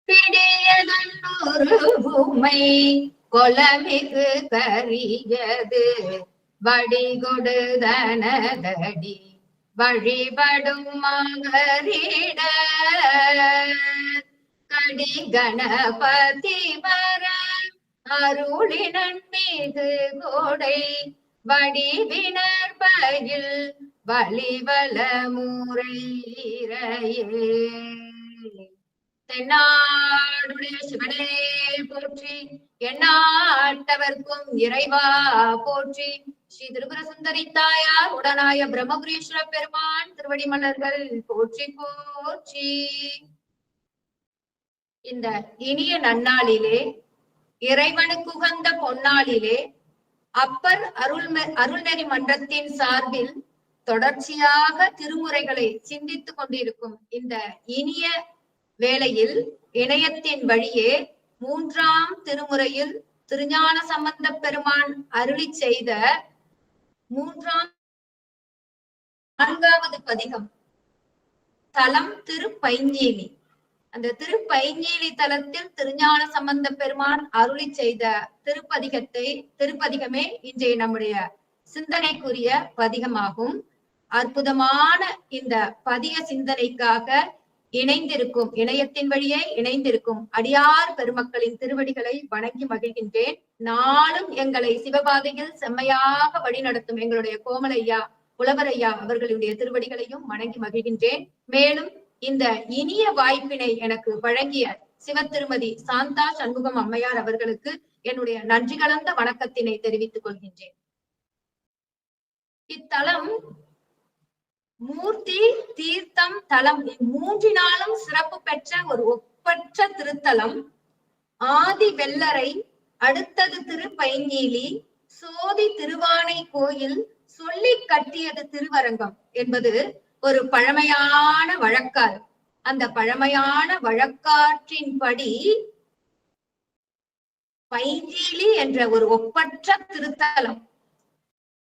பிடியதொரு பூமை கொலமிகு கரியது வடிகொடுதனதடி வழிபடும் மகரிட கடி கணபதி வர அருளினன் மிகு கோடை வடிவினர் பயில் வழிவல முறையே. தென்னாடுடைய சிவனே போற்றி, எண்ணாட்டவர்க்கும் இறைவா போற்றி. ஸ்ரீ திரிபுர சுந்தரி தாயார் உடனாய பிரம்மபுரீஸ்வர பெருமான் திருவடி மலர்கள் போற்றி போற்றி. இந்த இனிய நன்னாளிலே, இறைவனுக்கு உகந்த பொன்னாளிலே, அப்பர் அருள்நெறி மன்றத்தின் சார்பில் தொடர்ச்சியாக திருமுறைகளை சிந்தித்துக் கொண்டிருக்கும் இந்த இனிய வேளையில் இணையத்தின் வழியே 3ஆம் திருமுறையில் திருஞான சம்பந்த பெருமான் அருளி செய்த 4வது பதிகம் தலம் திருப்பைஞ்சீலி. அந்த திருப்பைஞ்சீலி தலத்தில் திருஞான சம்பந்த பெருமான் அருளி செய்த திருப்பதிகமே இன்றைய நம்முடைய சிந்தனைக்குரிய பதிகமாகும். அற்புதமான இந்த பதிக சிந்தனைக்காக இணையத்தின் வழியே இணைந்திருக்கும் அடியார் பெருமக்களின் திருவடிகளை வணங்கி மகிழ்கின்றேன். நாளும் எங்களை சிவபாதையில் செம்மையாக வழிநடத்தும் எங்களுடைய கோமலையா புலவரையா அவர்களுடைய திருவடிகளையும் வணங்கி மகிழ்கின்றேன். மேலும் இந்த இனிய வாய்ப்பினை எனக்கு வழங்கிய சிவத்திருமதி சாந்தா சண்முகம் அம்மையார் அவர்களுக்கு என்னுடைய நன்றி கலந்த வணக்கத்தினை தெரிவித்துக் கொள்கின்றேன். இத்தலம் மூர்த்தி தீர்த்தம் தலம் 3 சிறப்பு பெற்ற ஒரு ஒப்பற்ற திருத்தலம். ஆதி வெள்ளரை, அடுத்தது திருப்பைஞ்சீலி, சோதி திருவானை கோயில், சொல்லி கட்டியது திருவரங்கம் என்பது ஒரு பழமையான வழக்காறு. அந்த பழமையான வழக்காற்றின்படி பைஞ்சீலி என்ற ஒரு ஒப்பற்ற திருத்தலம்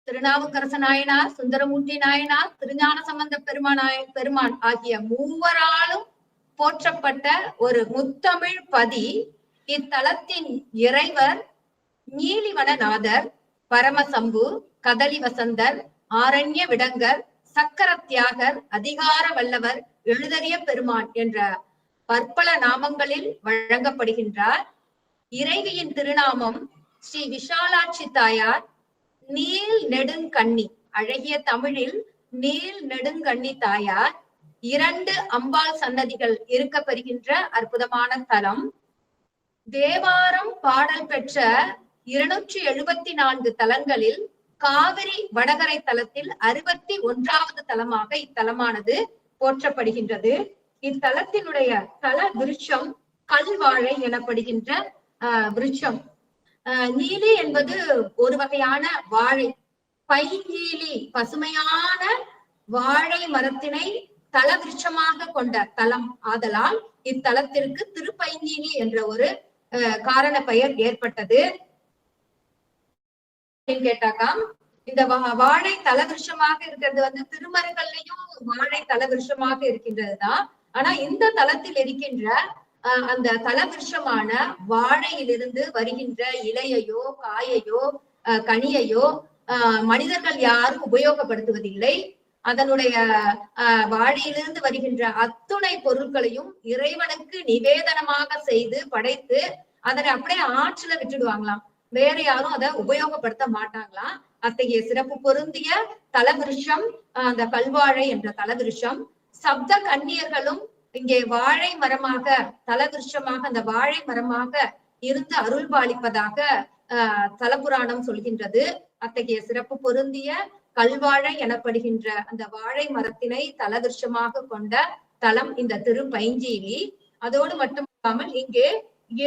திருநாவுக்கரச நாயனார், சுந்தரமூர்த்தி நாயனார், திருஞான சம்பந்த பெருமான் ஆகிய மூவராலும் போற்றப்பட்ட ஒரு முத்தமிழ் பதி. இத்தலத்தின் இறைவர் நீலிவனநாதர், பரமசம்பு, கதலி வசந்தர், ஆரண்ய விடங்கர், சக்கர தியாகர், அதிகார வல்லவர், எழுதறிய பெருமான் என்ற பற்பல நாமங்களில் வழங்கப்படுகின்றார். இறைவியின் திருநாமம் ஸ்ரீ விஷாலாட்சி தாயார், நீல் நெடுங்கண்ணி. அழகிய தமிழில் நீல் நெடுங்கண்ணி தாயார். 2 அம்பாள் சன்னதிகள் இருக்கப்பெறுகின்ற அற்புதமான தலம். தேவாரம் பாடல் பெற்ற 274 தலங்களில் காவிரி வடகரை தலத்தில் 61வது தலமாக இத்தலமானது போற்றப்படுகின்றது. இத்தலத்தினுடைய தல விருட்சம் கல்வாழை எனப்படுகின்ற விருட்சம். நீலி என்பது ஒரு வகையான வாழை. பைஞ்சீலி பசுமையான வாழை மரத்தினை தல விருட்சமாக கொண்ட தலம் ஆதலால் இத்தலத்திற்கு திருப்பைஞ்சீலி என்ற ஒரு காரண பெயர் ஏற்பட்டது. கேட்டாக்கா, இந்த வாழை தல விருட்சமாக இருக்கிறது திருமருகல்லையும் வாழை தல விருட்சமாக இருக்கின்றதுதான். ஆனா இந்த தலத்தில் இருக்கின்ற அந்த தலவிருஷமான வாழையிலிருந்து வருகின்ற இலையையோ காயையோ கனியையோ மனிதர்கள் யாரும் உபயோகப்படுத்துவதில்லை. அதனுடைய வாழையிலிருந்து வருகின்ற அத்துணை பொருட்களையும் இறைவனுக்கு நிவேதனமாக செய்து படைத்து அதனை அப்படியே ஆற்றுல விட்டுடுவாங்களாம். வேற யாரும் அதை உபயோகப்படுத்த மாட்டாங்களாம். அத்தகைய சிறப்பு பொருந்திய தலவிருஷம் அந்த கல்வாழை என்ற தலவிருஷம். சப்த கன்னியர்களும் இங்கே வாழை மரமாக தலவிருஷமாக அந்த வாழை மரமாக இருந்து அருள் பாலிப்பதாக தலபுராணம் சொல்கின்றது. அத்தகைய சிறப்பு பொருந்திய கல்வாழை எனப்படுகின்ற அந்த வாழை மரத்தினை தலவிருஷமாக கொண்ட தலம் இந்த திருப்பைஞ்சீலி. அதோடு மட்டுமல்லாமல் இங்கே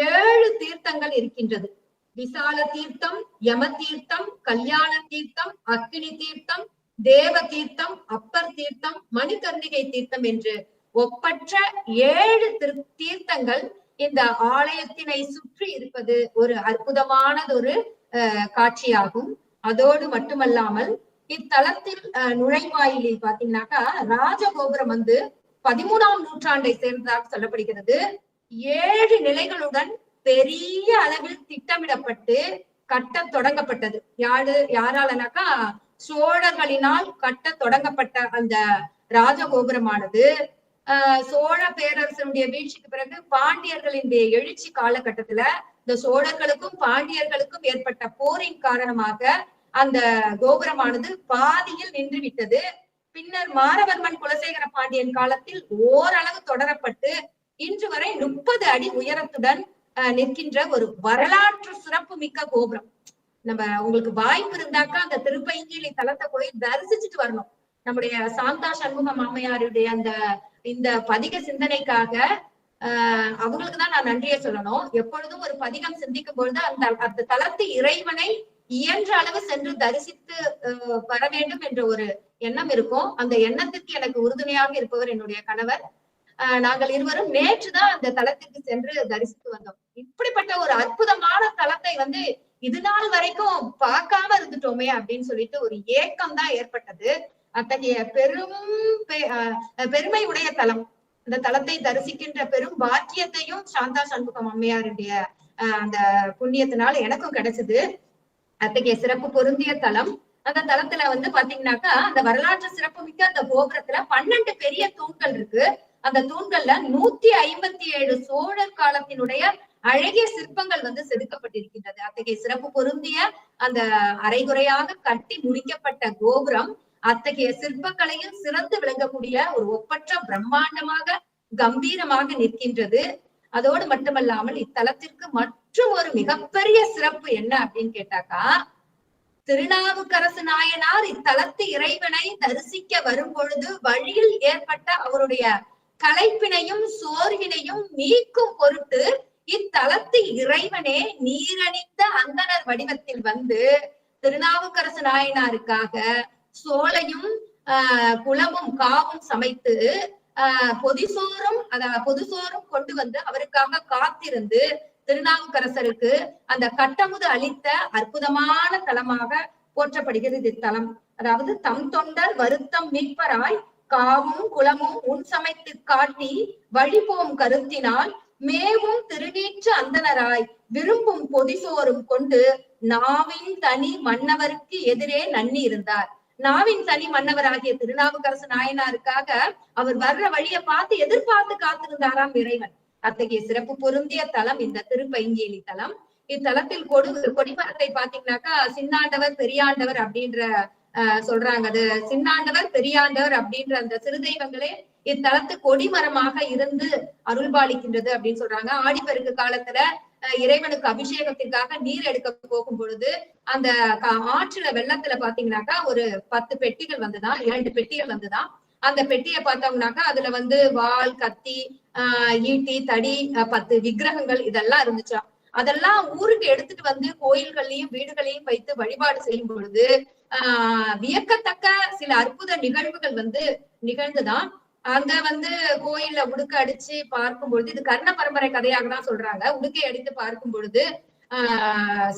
7 தீர்த்தங்கள் இருக்கின்றது. விசால தீர்த்தம், யம தீர்த்தம், கல்யாண தீர்த்தம், அக்கினி தீர்த்தம், தேவ தீர்த்தம், அப்பர் தீர்த்தம், மணிகர்ணிகை தீர்த்தம் என்று ஒப்பற்ற 7 தீர்த்தங்கள் இந்த ஆலயத்தினை சுற்றி இருப்பது ஒரு அற்புதமானது ஒரு காட்சியாகும். அதோடு மட்டுமல்லாமல் இத்தலத்தில் நுழைவாயிலில் பாத்தீங்கன்னாக்கா ராஜகோபுரம் 13ஆம் நூற்றாண்டை சேர்ந்ததாக சொல்லப்படுகிறது. 7 நிலைகளுடன் பெரிய அளவில் திட்டமிடப்பட்டு கட்ட தொடங்கப்பட்டது. யாராலனாக்கா சோழர்களினால் கட்ட தொடங்கப்பட்ட அந்த ராஜகோபுரமானது சோழ பேரரசனுடைய வீழ்ச்சிக்கு பிறகு பாண்டியர்களினுடைய எழுச்சி காலகட்டத்துல இந்த சோழர்களுக்கும் பாண்டியர்களுக்கும் ஏற்பட்ட போரின் காரணமாக அந்த கோபுரமானது பாதியில் நின்று விட்டது. பின்னர் மாரவர்மன் குலசேகர பாண்டியன் காலத்தில் ஓரளவு தொடரப்பட்டு இன்று வரை 30 அடி உயரத்துடன் நிற்கின்ற ஒரு வரலாற்று சிறப்பு மிக்க கோபுரம். நம்ம உங்களுக்கு வாய்ப்பு இருந்தாக்கா அந்த திருப்பைங்கிலி தலத்தை போய் தரிசிச்சுட்டு வரணும். நம்முடைய சாந்தா சண்முகம் அம்மையாருடைய இந்த பதிக சிந்தனைக்காக அவங்களுக்குதான் நான் நன்றியை சொல்லணும். எப்பொழுதும் ஒரு பதிகம் சிந்திக்கும் பொழுது அந்த தலத்து இறைவனை இயன்ற அளவு சென்று தரிசித்து வர வேண்டும் என்ற ஒரு எண்ணம் இருக்கும். அந்த எண்ணத்துக்கு எனக்கு உறுதுணையாக இருப்பவர் என்னுடைய கணவர். நாங்கள் இருவரும் நேற்றுதான் அந்த தலத்திற்கு சென்று தரிசித்து வந்தோம். இப்படிப்பட்ட ஒரு அற்புதமான தலத்தை இது நாள் வரைக்கும் பார்க்காம இருந்துட்டோமே அப்படின்னு சொல்லிட்டு ஒரு ஏக்கம் தான் ஏற்பட்டது. அத்தகைய பெருமை உடைய தலம். அந்த தலத்தை தரிசிக்கின்ற பெரும் பாக்கியத்தையும் சாந்தா சண்முகம் அம்மையாருடைய அந்த புண்ணியத்தினால எனக்கும் கிடைச்சது. அத்தகைய சிறப்பு பொருந்திய தலம். அந்த தலத்துல பாத்தீங்கன்னாக்கா அந்த வரலாற்று சிறப்பு மிக்க அந்த கோபுரத்துல 12 பெரிய தூண்கள் இருக்கு. அந்த தூண்கள்ல 157 சோழர் காலத்தினுடைய அழகிய சிற்பங்கள் செதுக்கப்பட்டிருக்கின்றது. அத்தகைய சிறப்பு பொருந்திய அந்த அரைகுறையாக கட்டி முடிக்கப்பட்ட கோபுரம் அத்தகைய சிற்பக்கலையில் சிறந்து விளங்கக்கூடிய ஒரு ஒப்பற்ற பிரம்மாண்டமாக கம்பீரமாக நிற்கின்றது. அதோடு மட்டுமல்லாமல் இத்தலத்திற்கு மற்றும் ஒரு மிகப்பெரிய சிறப்பு என்ன அப்படின்னு கேட்டாக்கா, திருநாவுக்கரசு நாயனார் இத்தலத்து இறைவனை தரிசிக்க வரும் பொழுது வழியில் ஏற்பட்ட அவருடைய களைப்பினையும் சோர்வினையும் நீக்கும் பொருட்டு இத்தலத்து இறைவனே நீரணிந்த அந்தணர் வடிவத்தில் திருநாவுக்கரசு நாயனாருக்காக சோலையும் குளமும் காவும் சமைத்து பொதுசோறும் கொண்டு அவருக்காக காத்திருந்து திருநாவுக்கரசருக்கு அந்த கட்டமுது அளித்த அற்புதமான தலமாக போற்றப்படுகிறது இத்தலம். அதாவது தம் தொண்டர் வருத்தம் மீட்பராய் காவும் குளமும் உன் சமைத்து காட்டி வழிபோம் கருத்தினால் மேவும் திருநீற்று அந்தனராய் விரும்பும் பொதிசோறும் கொண்டு நாவின் தனி மன்னவருக்கு எதிரே நன்னி இருந்தார். நாவின் தனி மன்னவராகிய திருநாவுக்கரசு நாயனாருக்காக அவர் வர்ற வழியை பார்த்து எதிர்பார்த்து காத்திருந்தாராம் இறைவன். அத்தகைய சிறப்பு பொருந்திய தலம் இந்த திருப்பைங்கேலி தலம். இத்தலத்தில் கொடிமரத்தை பாத்தீங்கன்னாக்கா சின்னாண்டவர் பெரியாண்டவர் அப்படின்ற சொல்றாங்க. அது சின்னாண்டவர் பெரியாண்டவர் அப்படின்ற அந்த சிறு தெய்வங்களே இத்தலத்து கொடிமரமாக இருந்து அருள்பாலிக்கின்றது அப்படின்னு சொல்றாங்க. ஆடிப்பெருக்கு காலத்துல இறைவனுக்கு அபிஷேகத்திற்காக நீர் எடுக்க போகும் பொழுது அந்த ஆற்றுல வெள்ளத்துல பாத்தீங்கன்னாக்கா ஒரு 10 பெட்டிகள் 2 பெட்டிகள் அந்த பெட்டியை பார்த்தோம்னாக்கா அதுல வாள், கத்தி, ஈட்டி, தடி, 10 விக்கிரகங்கள் இதெல்லாம் இருந்துச்சா. அதெல்லாம் ஊருக்கு எடுத்துட்டு கோயில்கள்லயும் வீடுகளையும் வைத்து வழிபாடு செய்யும் பொழுது வியக்கத்தக்க சில அற்புத நிகழ்வுகள் நிகழ்ந்துதான். அங்க கோயில்ல உடுக்க அடிச்சு பார்க்கும் பொழுது, இது கர்ண பரம்பரை கதையாக தான் சொல்றாங்க. உடுக்கை அடித்து பார்க்கும் பொழுது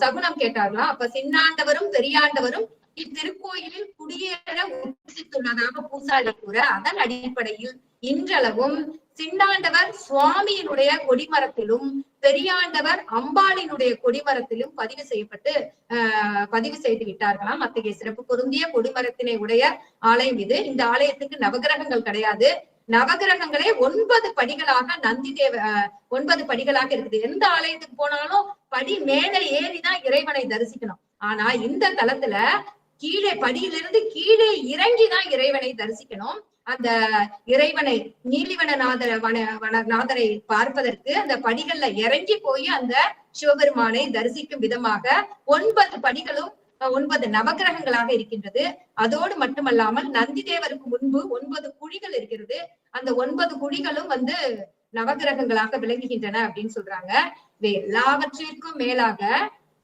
சகுனம் கேட்டார்களாம். அப்ப சின்னாண்டவரும் பெரியாண்டவரும் இத்திருக்கோயிலில் குடியேற உத்தேசித்துள்ளதாக பூசாரி கூற, அதன் அடிப்படையில் இன்றளவும் சின்னாண்டவர் சுவாமியினுடைய கொடிமரத்திலும் பெரியாண்டவர் அம்பாளினுடைய கொடிமரத்திலும் பதிவு செய்து விட்டார்களாம். அத்தகைய சிறப்பு பொருந்திய கொடிமரத்தினை உடைய ஆலயம் இது. இந்த ஆலயத்துக்கு நவகிரகங்கள் கிடையாது. நவகிரகங்களே 9 படிகளாக 9 படிகளாக இருக்குது. எந்த ஆலயத்துக்கு போனாலும் படி மேலே ஏறிதான் இறைவனை தரிசிக்கணும். ஆனா இந்த தலத்துல கீழே படியிலிருந்து கீழே இறங்கிதான் இறைவனை தரிசிக்கணும். அந்த இறைவனை நீலிவனநாதரை பார்ப்பதற்கு அந்த படிகள்ல இறங்கி போய் அந்த சிவபெருமானை தரிசிக்கும் விதமாக 9 படிகளும் 9 நவகிரகங்களாக இருக்கின்றது. அதோடு மட்டுமல்லாமல் நந்தி தேவருக்கு முன்பு 9 குழிகள் இருக்கிறது. அந்த 9 குழிகளும் நவகிரகங்களாக விளங்குகின்றன அப்படின்னு சொல்றாங்க. எல்லாவற்றிற்கும் மேலாக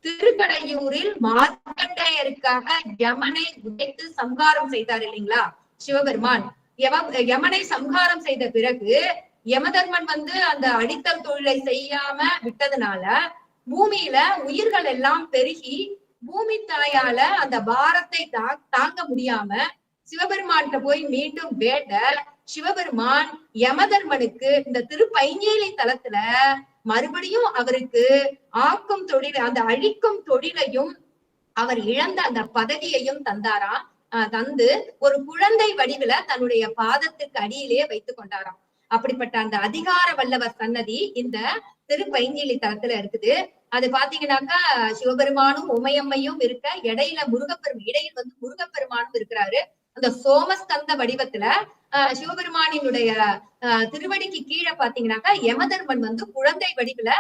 திருக்கடையூரில் மார்க்கண்டேயருக்காக யமனை உடைத்து சம்ஹாரம் செய்தார் இல்லைங்களா சிவபெருமான். யமனை சம்ஹாரம் செய்த பிறகு யமதர்மன் அந்த அடித்தல் தொழிலை செய்யாம விட்டதுனால பூமியில உயிர்கள் எல்லாம் பெருகி பூமி தாயால அந்த பாரத்தை தாங்க முடியாம சிவபெருமான்கிட்ட போய் மீண்டும் வேண்ட சிவபெருமான் யமதர்மனுக்கு இந்த திருப்பைஞ்சேலி தலத்துல மறுபடியும் அவருக்கு ஆக்கும் தொழில், அந்த அழிக்கும் தொழிலையும் அவர் இழந்த அந்த பதவியையும் தந்தாராம். தந்து ஒரு குழந்தை வடிவில தன்னுடைய பாதத்துக்கு அடியிலே வைத்துக் கொண்டாராம். அப்படிப்பட்ட அந்த அதிகார வல்லவர் சன்னதி இந்த திருப்பைஞ்சேலி தலத்துல இருக்குது. அது பாத்தீங்கன்னாக்கா சிவபெருமானும் உமையம்மையும் இருக்க, இடையில இடையில் வந்து முருகப்பெருமானும் இருக்கிறாரு. அந்த சோமஸ்கந்த வடிவத்துல சிவபெருமானினுடைய திருவடிக்கு கீழே பாத்தீங்கன்னாக்கா யமதர்மன் வந்து குழந்தை வடிவுல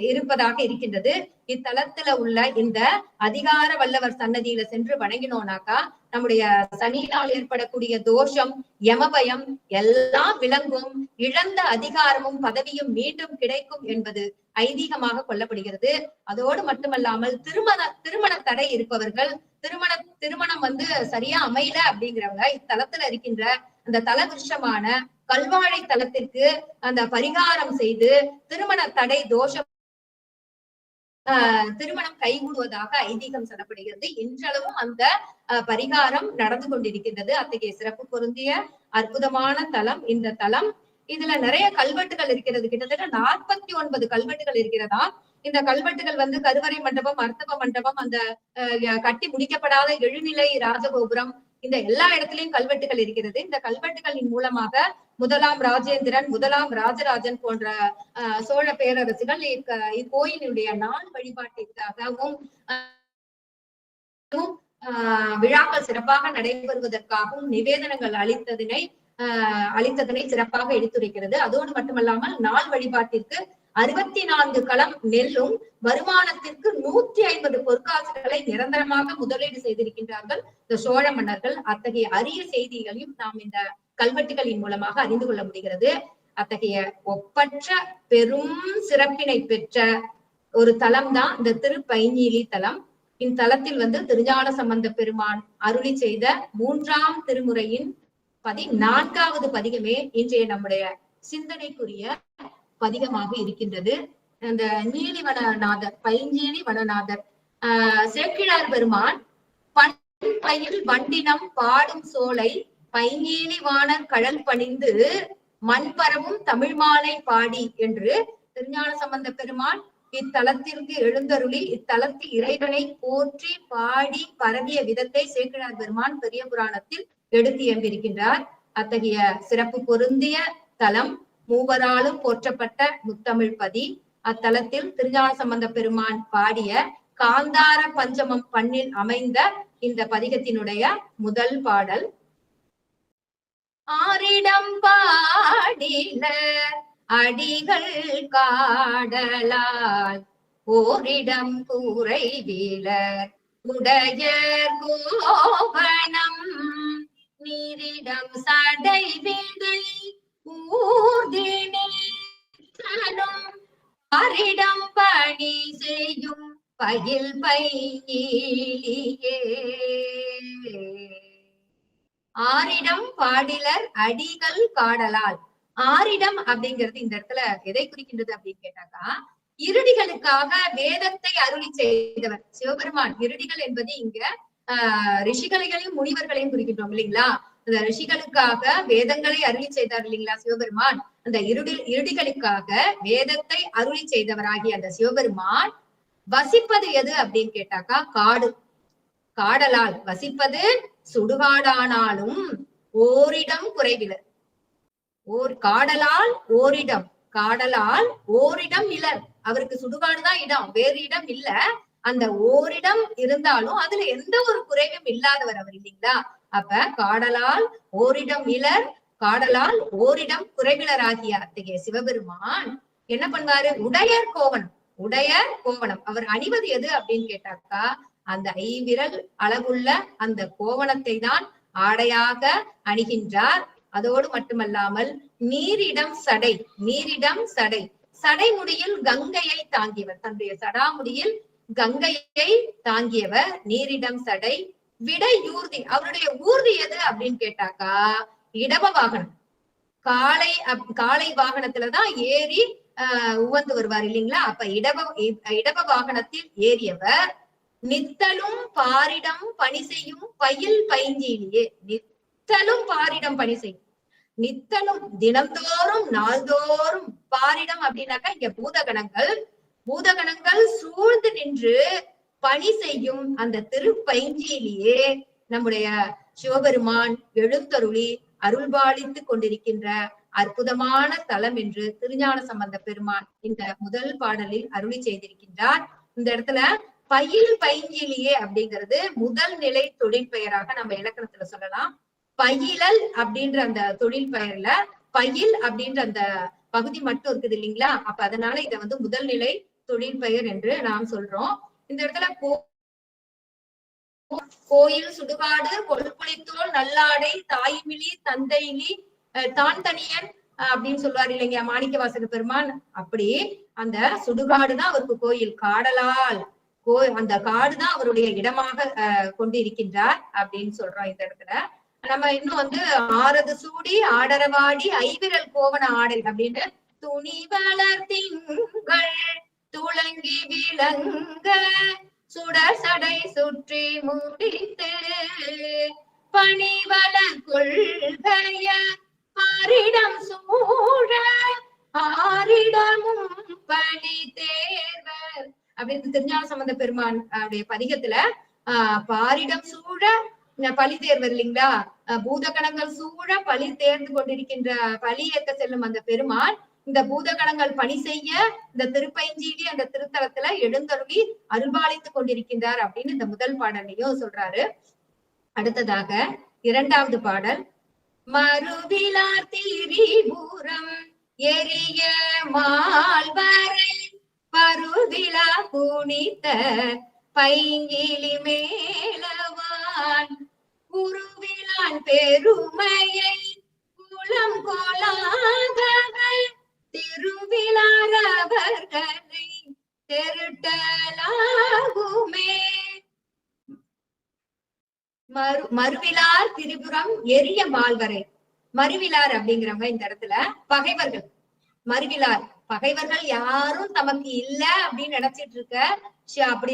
இருப்பதாக இருக்கின்றது. இத்தலத்துல உள்ள இந்த அதிகார வல்லவர் சன்னதியில சென்று வணங்கினோம்னாக்கா நம்முடைய சனியினால் ஏற்படக்கூடிய தோஷம், யமபயம் எல்லாம் விளங்கும், இழந்த அதிகாரமும் பதவியும் மீண்டும் கிடைக்கும் என்பது ஐதீகமாக கொள்ளப்படுகிறது. அதோடு மட்டுமல்லாமல் திருமண தடை இருப்பவர்கள், திருமணம் வந்து சரியா அமையல அப்படிங்கிறவங்க இத்தலத்துல இருக்கின்ற அந்த தல விருஷமான கல்வாழை தலத்திற்கு அந்த பரிகாரம் செய்து திருமண தடை தோஷம் திருமணம் கைகூடுவதாக ஐதீகம் சொல்லப்படுகிறது. இன்றளவும் அந்த பரிகாரம் நடந்து கொண்டிருக்கின்றது. அத்தகைய சிறப்பு பொருந்திய அற்புதமான தலம் இந்த தலம். இதுல நிறைய கல்வெட்டுகள் இருக்கிறது. கிட்டத்தட்ட 49 கல்வெட்டுகள் இருக்கிறதா. இந்த கல்வெட்டுகள் வந்து கருவறை மண்டபம், அர்த்தவ மண்டபம், அந்த கட்டி முடிக்கப்படாத எழுநிலை ராஜகோபுரம், இந்த எல்லா இடத்திலையும் கல்வெட்டுகள் இருக்கிறது. இந்த கல்வெட்டுகளின் மூலமாக முதலாம் ராஜேந்திரன், முதலாம் ராஜராஜன் போன்ற சோழ பேரரசுகள் இக்கோயிலுடைய நாள் வழிபாட்டிற்காகவும் விழாக்கள் சிறப்பாக நடைபெறுவதற்காகவும் நிவேதனங்கள் அளித்ததனை சிறப்பாக எடுத்துரைக்கிறது. அதோடு மட்டுமல்லாமல் நாள் வழிபாட்டிற்கு 64 களம் நெல்லும் வருமானத்திற்கு 150 பொற்காசுகளை நிரந்தரமாக முதலீடு செய்திருக்கின்றார்கள் இந்த சோழ மன்னர்கள். அத்தகைய அரிய செய்திகளையும் நாம் இந்த கல்வெட்டுகளின் மூலமாக அறிந்து கொள்ள முடிகிறது. அத்தகைய ஒப்பற்ற பெரும் சிறப்பினை பெற்ற ஒரு தலம் தான் இந்த திருப்பைஞ்சேலி தலம். இத்தலத்தில் வந்து திருஞான சம்பந்த பெருமான் அருளி செய்த 3ஆம் திருமுறையின் 14வது பதிகமே இன்றைய நம்முடைய சிந்தனைக்குரிய பதிகமாக இருக்கின்றது. அந்த நீலிவனநாதர், பைஞ்சேலி வனநாதர் சேக்கிழார் பெருமான் பயில் வண்டினம் பாடும் சோலை பைஞ்சேலி வாணர் கடல் பணிந்து மண்பரவும் தமிழ் மாலை பாடி என்று திருஞான சம்பந்த பெருமான் இத்தலத்திற்கு எழுந்தருளி இத்தலத்து இறைவனை போற்றி பாடி பரவிய விதத்தை சேக்கிழார் பெருமான் பெரிய புராணத்தில் எடுத்து எம்பிருக்கின்றார். அத்தகைய சிறப்பு பொருந்திய தலம், மூவராலும் போற்றப்பட்ட முத்தமிழ் பதி. அத்தலத்தில் திருஞான சம்பந்த பெருமான் பாடிய காந்தார பஞ்சமம் பண்ணில் அமைந்த இந்த பதிகத்தினுடைய முதல் பாடல். ஆரிடம் பாடின அடிகள் காடலால் ஓரிடம் கூரை வீழர் உடையர் கோவணம் நீரிடம் சடை விடை ஊர்தினும் ஆரிடம் பணி செய்யும் பயில் பையிலியே. ஆரிடம் பாடிலர் அடிகள் காடலால். ஆரிடம் அப்படிங்கிறது இந்த இடத்துல எதை குறிக்கின்றது அப்படின்னு கேட்டாக்கா, இருடிகளுக்காக வேதத்தை அருளி செய்தவர் சிவபெருமான். இருடிகள் என்பது இங்க ரிஷிகளையும் முனிவர்களையும் குறிக்கின்றோம் இல்லைங்களா. அந்த ரிஷிகளுக்காக வேதங்களை அருளி செய்தார் இல்லைங்களா சிவபெருமான். அந்த இருடிகளுக்காக வேதத்தை அருளி செய்தவராகிய அந்த சிவபெருமான் வசிப்பது எது அப்படின்னு கேட்டாக்கா காடு. காடலால் வசிப்பது சுடுகாடானாலும் ஓரிடம் குறைவிலர். காடலால் ஓரிடம், காடலால் ஓரிடம் இலர். அவருக்கு சுடுகாடுதான் இடம், வேறு இடம் இல்ல. அந்த ஓரிடம் இருந்தாலும் அதுல எந்த ஒரு குறைவும் இல்லாதவர் அவர் இல்லைங்களா. அப்ப காடலால் ஓரிடம் இலர், காடலால் ஓரிடம் குறைவிலராகிய அத்தகைய சிவபெருமான் என்ன பண்ணுவாரு, உடையர் கோவணம். உடையர் கோவணம் அவர் அணிவது எது அப்படின்னு கேட்டாக்கா, அந்த ஐவிரல் அளவுள்ள அந்த கோவணத்தை தான் ஆடையாக அணிகின்றார். அதோடு மட்டுமல்லாமல் நீரிடம் சடை, நீரிடம் சடை, சடைமுடியில் கங்கையை தாங்கியவர், தன்னுடைய சடாமுடியில் கங்கையை தாங்கியவர். நீரிடம் சடை, விடை ஊர்தி. அவருடைய ஊர்தி எது அப்படின்னு கேட்டாக்கா இடப வாகனம். காளை வாகனத்துலதான் ஏறி உவந்து வருவார் இல்லைங்களா. அப்ப இடப வாகனத்தில் ஏறியவர். நித்தலும் பாரிடம் பணி செய்யும் பயில் பைஞ்சேலியே. நித்தலும் பாரிடம் பணி செய்யும், நித்தலும் தினந்தோறும் நாள்தோறும் பாரிடம் அப்படின்னாக்கா இங்க பூதகணங்கள் சூழ்ந்து நின்று பணி செய்யும் அந்த திருப்பைஞ்சியிலேயே நம்முடைய சிவபெருமான் எழுந்தருளி அருள்பாலித்துக் கொண்டிருக்கின்ற அற்புதமான தலம் என்று திருஞான சம்பந்த பெருமான் இந்த முதல் பாடலில் அருளி செய்திருக்கின்றார். இந்த இடத்துல பயில் பைஞ்சிலியே அப்படிங்கிறது முதல் நிலை தொழில் பெயராக நம்ம இலக்கணத்துல சொல்லலாம். பயிலல் அப்படின்ற அந்த தொழில் பெயர்ல பயில் அப்படின்ற அந்த பகுதி மட்டும் இருக்குது இல்லைங்களா? அப்ப அதனால இதை வந்து முதல் நிலை தொழில் பெயர் என்று நாம் சொல்றோம். இந்த இடத்துல கோயில் சுடுகாடு கொள்புளித்தோல் நல்லாடை தாய்மிழி தந்தையிலி தான் தனியன் அப்படின்னு சொல்லுவாரு இல்லைங்க மாணிக்க வாசக பெருமான். அப்படி அந்த சுடுகாடுதான் அவருக்கு கோயில், காடலால் அந்த காடுதான் அவருடைய இடமாக கொண்டு இருக்கின்றார் அப்படின்னு சொல்றோம். இந்த இடத்துல நம்ம இன்னும் வந்து ஆறது சூடி ஆடரவாடி ஐவிரல் கோவன ஆடல் அப்படின்னு துணி வளர்த்திங்கள் துளங்கி விளங்க சுடர் சடை சுற்றி முடித்து பணிவளர் கொள்கைய ஆரிடம் சூழ ஆரிடமும் பணி தேர்வர் அப்படின்னு திருஞான சம்பந்த பெருமான் அவருடைய பதிகத்துல பாரிடம் சூழ பழி தேர்வர் இல்லைங்களா? பூதகணங்கள் சூழ பழி தேர்ந்து கொண்டிருக்கின்ற பழி ஏற்க செல்லும் அந்த பெருமான் இந்த பூதகணங்கள் பணி செய்ய இந்த திருப்பைஞ்சிலி அந்த திருத்தலத்துல எழுந்தருளி அருள்பாலித்துக் கொண்டிருக்கின்றார் அப்படின்னு இந்த முதல் பாடலையும் சொல்றாரு. அடுத்ததாக இரண்டாவது பாடல் மறுவிலார் திரிபுரம் எரிய மால்வரை பருவிலா குனித்த பைங்கிலி மேலவான் குருவிலான் பெருமையை குலம் கோலாதவர் திருவிழாரவர்களை தெருட்டலாகுமே. மறுவிலார் திரிபுரம் எரிய மால்வரை. மறுவிலார் அப்படிங்கிறவங்க இந்த இடத்துல பகைவர்கள். மறுவிலார் பகைவர்கள் யாரும் தமக்கு இல்ல அப்படின்னு நினைச்சிட்டு இருக்க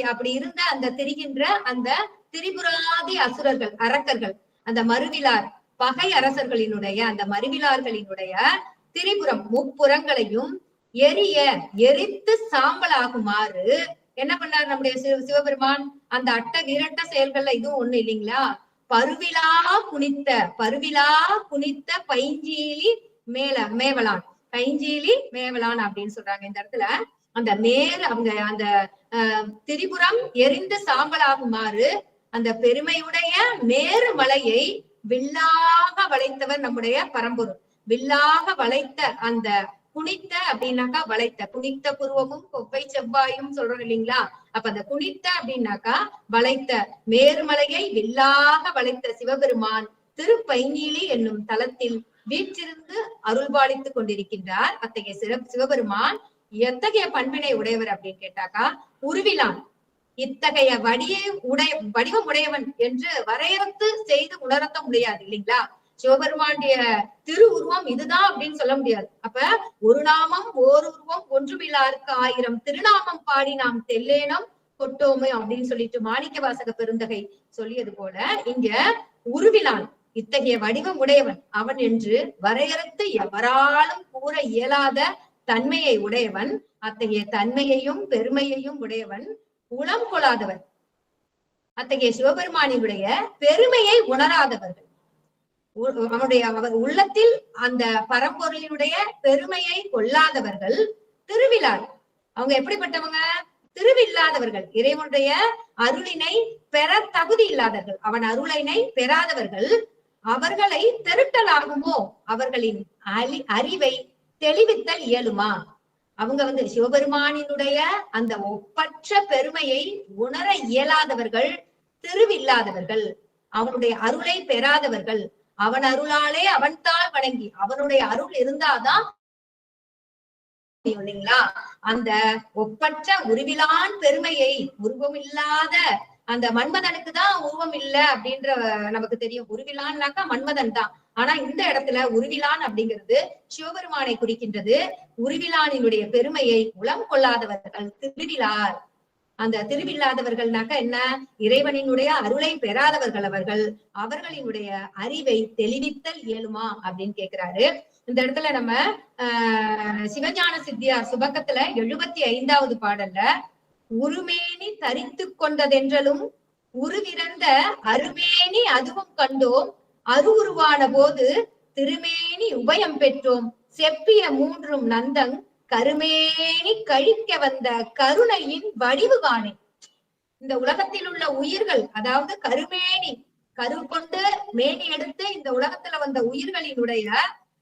அப்படி இருந்த அந்த திரிகின்ற அந்த திரிபுராதி அசுரர்கள் அரக்கர்கள் அந்த மறுவிலார் பகை அரசர்களினுடைய அந்த மறுவிலார்களினுடைய திரிபுரம் முப்புறங்களையும் எரித்து சாம்பலாகுமாறு என்ன பண்ணார் நம்முடைய சிவபெருமான்? அந்த அட்ட வீரட்ட செயல்கள்ல இதுவும் ஒண்ணு இல்லைங்களா? பருவிலா குனித்த பைஞ்சீலி மேவலான் பைஞ்சீலி மேவலான் அப்படின்னு சொல்றாங்க. இந்த இடத்துல அந்த அவங்க அந்த திரிபுரம் எரிந்து சாம்பலாகுமாறு அந்த பெருமையுடைய மேரு மலையை வில்லாக வளைத்தவர் நம்முடைய பரம்பொருள். வில்லாக வளைத்த அந்த குனித்த அப்படின்னாக்கா வளைத்த, குனித்த புருவமும் கொப்பை செவ்வாயும் சொல்றோம் இல்லைங்களா? அப்ப அந்த குனித்த அப்படின்னாக்கா வளைத்த மேருமலையை வில்லாக வளைத்த சிவபெருமான் திருப்பைஞ்சிலி என்னும் தலத்தில் வீற்றிருந்து அருள்பாலித்துக் கொண்டிருக்கின்றார். அத்தகைய சிவபெருமான் எத்தகைய பண்பினை உடையவர் அப்படின்னு கேட்டாக்கா உருவிலான். இத்தகைய வடிவம் உடையவன் என்று வரையறுத்து செய்து உணர்த்த முடியாது இல்லைங்களா? சிவபெருமானுடைய திரு உருவம் இதுதான் அப்படின்னு சொல்ல முடியாது. அப்ப ஒரு நாமம் ஓர் உருவம் ஒன்றுமில்லாருக்கு 1000 திருநாமம் பாடி நாம் தெல்லேனம் கொட்டோமே அப்படின்னு சொல்லிட்டு மாணிக்க வாசக பெருந்தகை சொல்லியது போல இங்க உருவிலான் இத்தகைய வடிவம் உடையவன் அவன் என்று வரையறுத்து எவராலும் கூற இயலாத தன்மையை உடையவன். அத்தகைய தன்மையையும் பெருமையையும் உடையவன், உளம் கொள்ளாதவன். அத்தகைய சிவபெருமானினுடைய பெருமையை உணராதவர்கள், அவனுடைய உள்ளத்தில் அந்த பரம்பொருளினுடைய பெருமையை கொள்ளாதவர்கள் திருவிழார். அவங்க எப்படிப்பட்டவங்க? திருவில்லாதவர்கள், இறைவனுடைய அருளினை பெற தகுதி இல்லாதவர்கள், அவன் அருளினை பெறாதவர்கள். அவர்களை தெருட்டலாகுமோ? அவர்களின் அறிவை தெளிவித்தல் இயலுமா? அவங்க சிவபெருமானினுடைய அந்த ஒப்பற்ற பெருமையை உணர இயலாதவர்கள், திருவில்லாதவர்கள், அவனுடைய அருளை பெறாதவர்கள். அவன் அருளாலே அவன்தாள் வணங்கி, அவனுடைய அருள் இருந்தாதான் இல்லைங்களா? அந்த ஒப்பற்ற உருவிலான் பெருமையை, உருவம் இல்லாத அந்த மன்மதனுக்கு தான் உருவம் இல்லை அப்படின்ற நமக்கு தெரியும். உருவிலான்னாக்கா மன்மதன் தான். ஆனா இந்த இடத்துல உருவிலான் அப்படிங்கிறது சிவபெருமானை குறிக்கின்றது. உருவிலானினுடைய பெருமையை உளம் கொள்ளாதவர்கள் திருவிழார். அந்த திருவில்லாதவர்கள்னாக்க என்ன? இறைவனினுடைய அருளை பெறாதவர்கள் அவர்களினுடைய அறிவை தெளிவித்தல் இயலுமா அப்படின்னு கேக்குறாரு. இந்த இடத்துல நம்ம சிவஞான சித்தியார் சுபக்கத்துல 75வது பாடல்ல உருமேனி தரித்து கொண்டதென்றலும் உருவிறந்த அருமேனி அதுவும் கண்டோம் அருவுருவான போது திருமேனி உபயம் பெற்றோம் செப்பிய மூன்றும் நந்தங் கருமேனி கழிக்க வந்த கருணையின் வடிவு காணே. இந்த உலகத்தில் உள்ள உயிர்கள், அதாவது கருமேனி கரு கொண்டு மேனி எடுத்து இந்த உலகத்துல வந்த உயிர்களினுடைய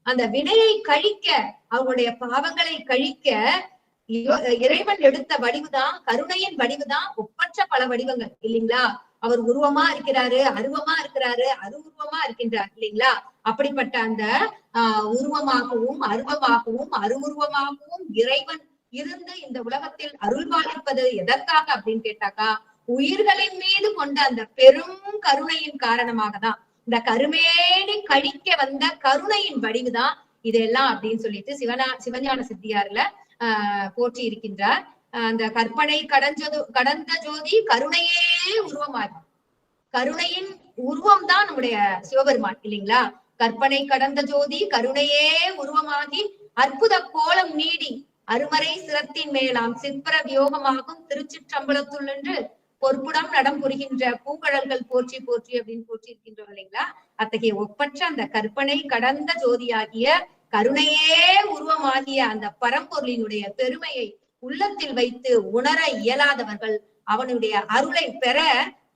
அந்த வினையை கழிக்க, அவர்களுடைய பாவங்களை கழிக்க இறைவன் எடுத்த வடிவுதான், கருணையின் வடிவுதான். ஒப்பற்ற பல வடிவங்கள் இல்லைங்களா? அவர் உருவமா இருக்கிறாரு, அருவமா இருக்கிறாரு, அருவுருவமா இருக்கின்றார் இல்லைங்களா? அப்படிப்பட்ட அந்த உருவமாகவும் அருவமாகவும் அருவுருவமாகவும் இறைவன் இருந்து இந்த உலகத்தில் அருள்பாலிப்பது எதற்காக அப்படின்னு கேட்டாக்கா, உயிர்களின் மீது கொண்ட அந்த பெரும் கருணையின் காரணமாக தான். இந்த கருமேனி கழிக்க வந்த கருணையின் வடிவுதான் இதெல்லாம் அப்படின்னு சொல்லிட்டு சிவஞான சித்தியார்ல போற்றி இருக்கின்றார். அந்த கற்பனை கடந்த ஜோதி கருணையே உருவமாகும். கருணையின் உருவம் தான் நம்முடைய சிவபெருமான் இல்லைங்களா? கற்பனை கடந்த ஜோதி கருணையே உருவமாகி அற்புத கோலம் நீடி அருமறை சிரத்தின் மேலாம் சிற்பர வியோகமாகும் திருச்சிற்றம்பலத்துள் என்று பொற்புடம் நடம் புரிகின்ற பூங்கழல்கள் போற்றி போற்றி அப்படின்னு போற்றி இருக்கின்றோம் இல்லைங்களா? அத்தகைய ஒப்பற்ற அந்த கற்பனை கடந்த ஜோதியாகிய கருணையே உருவமாகிய அந்த பரம்பொருளினுடைய பெருமையை உள்ளத்தில் வைத்து உணர இயலாதவர்கள், அவனுடைய அருளை பெற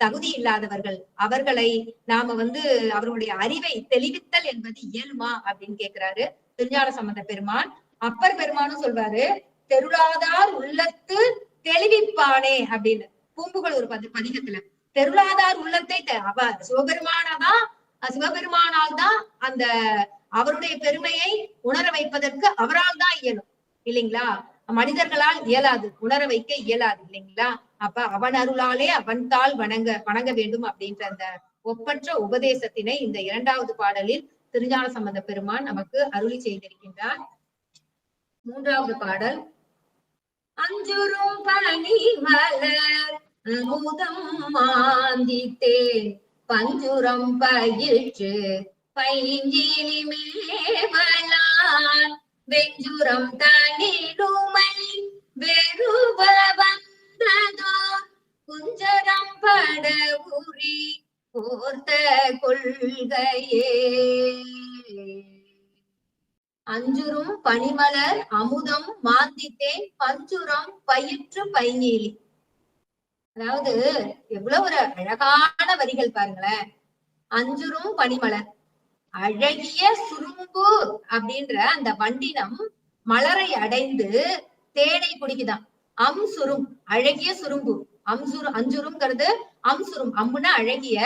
தகுதி இல்லாதவர்கள், அவர்களை நாம அவர்களுடைய அறிவை தெளிவித்தல் என்பது இயலுமா அப்படின்னு கேக்குறாரு திருஞான சம்பந்த பெருமான். அப்பர் பெருமானும் சொல்வாரு, தெருளாதார் உள்ளத்து தெளிவிப்பானே அப்படின்னு பூம்புகள் ஒரு பதிகத்துல. தெருளாதார் உள்ளத்தை சிவபெருமானால் தான் அந்த அவருடைய பெருமையை உணர வைப்பதற்கு அவரால் தான் இயலும் இல்லைங்களா? மனிதர்களால் இயலாது, உணர வைக்க இயலாது இல்லைங்களா? அப்ப அவன் அருளாலே அவன் தாள் வணங்க வேண்டும் அப்படின்ற அந்த ஒப்பற்ற உபதேசத்தினை இந்த 2வது பாடலில் திருஞான சம்பந்த பெருமான் நமக்கு அருளி செய்திருக்கின்றார். 3வது பாடல். அஞ்சுரும் பனி மலர் அமுதம் மாந்தித்தே பஞ்சுரம் பயிற்று பைஞ்சிலி மேவலான் வெஞ்சுரம் தனிலுமை வெறுவ வந்ததோ குஞ்சரம் பட உரி போர்த்த கொள்கையே. அஞ்சுரும் பனிமலர் அமுதம் மாந்தித்தேன் பஞ்சுரம் பயிற்று பைநீலி. அதாவது எவ்வளவு ஒரு அழகான வரிகள் பாருங்களேன். அஞ்சுரும் பனிமலர், அழகிய சுரும்பு அப்படின்ற அந்த வண்டினம் மலரை அடைந்து தேனை குடிக்குதான். அம்சுரும், அழகிய சுரும்பு. அஞ்சுரும்ங்கிறது அம்சுரும், அம்புனா அழகிய,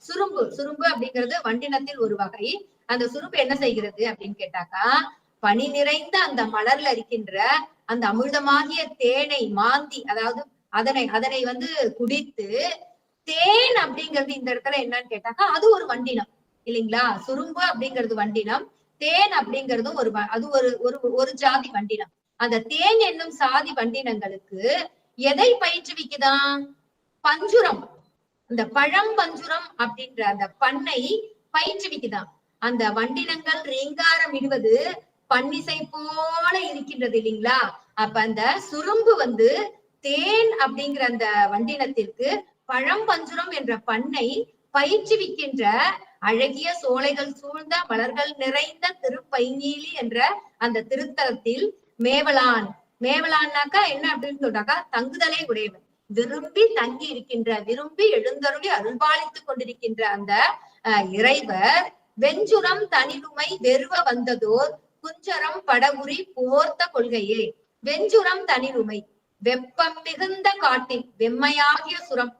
சுரும்பு அப்படிங்கிறது வண்டினத்தில் ஒரு வகை. அந்த சுரும்பு என்ன செய்கிறது அப்படின்னு கேட்டாக்கா, பனி நிறைந்த அந்த மலர்ல இருக்கின்ற அந்த அமிர்தமாகிய தேனை மாந்தி, அதாவது அதனை குடித்து, தேன் அப்படிங்கிறது இந்த இடத்துல என்னன்னு கேட்டாக்கா அது ஒரு வண்டினம் இல்லைங்களா? சுரும்பு அப்படிங்கிறது வண்டினம், தேன் அப்படிங்கிறதும் ஒரு ஜாதி வண்டினம். அந்த தேன் என்னும் சாதி வண்டினங்களுக்கு எதை பயிற்றுவிக்குதான்? பஞ்சுரம், இந்த பழம்பஞ்சுரம் அப்படின்ற அந்த பண்ணை பயிற்றுவிக்குதான். அந்த வண்டினங்கள் ரீங்காரம் இடுவது பன்னிசை போல இருக்கின்றது இல்லைங்களா? அப்ப அந்த சுரும்பு தேன் அப்படிங்கிற அந்த வண்டினத்திற்கு பழம்பஞ்சுரம் என்ற பண்ணை பயிற்றுவிக்கின்ற அழகிய சோலைகள் சூழ்ந்த மலர்கள் நிறைந்த திருப்பைநீலி என்ற அந்த திருத்தலத்தில் மேவலான்னாக்கா என்ன அப்படின்னு சொல்றாக்கா, தங்குதலை உடையவன், விரும்பி தங்கி இருக்கின்ற, விரும்பி எழுந்தருளி அருள்பாலித்துக் கொண்டிருக்கின்ற அந்த இறைவர் வெஞ்சுரம் தனிலுமை வெறுவ வந்ததோர் குஞ்சரம் படகுரி போர்த்த கொள்கையே. வெஞ்சுரம் தனிலுமை, வெப்பம் மிகுந்த காட்டில் வெம்மையாகிய சுரம்,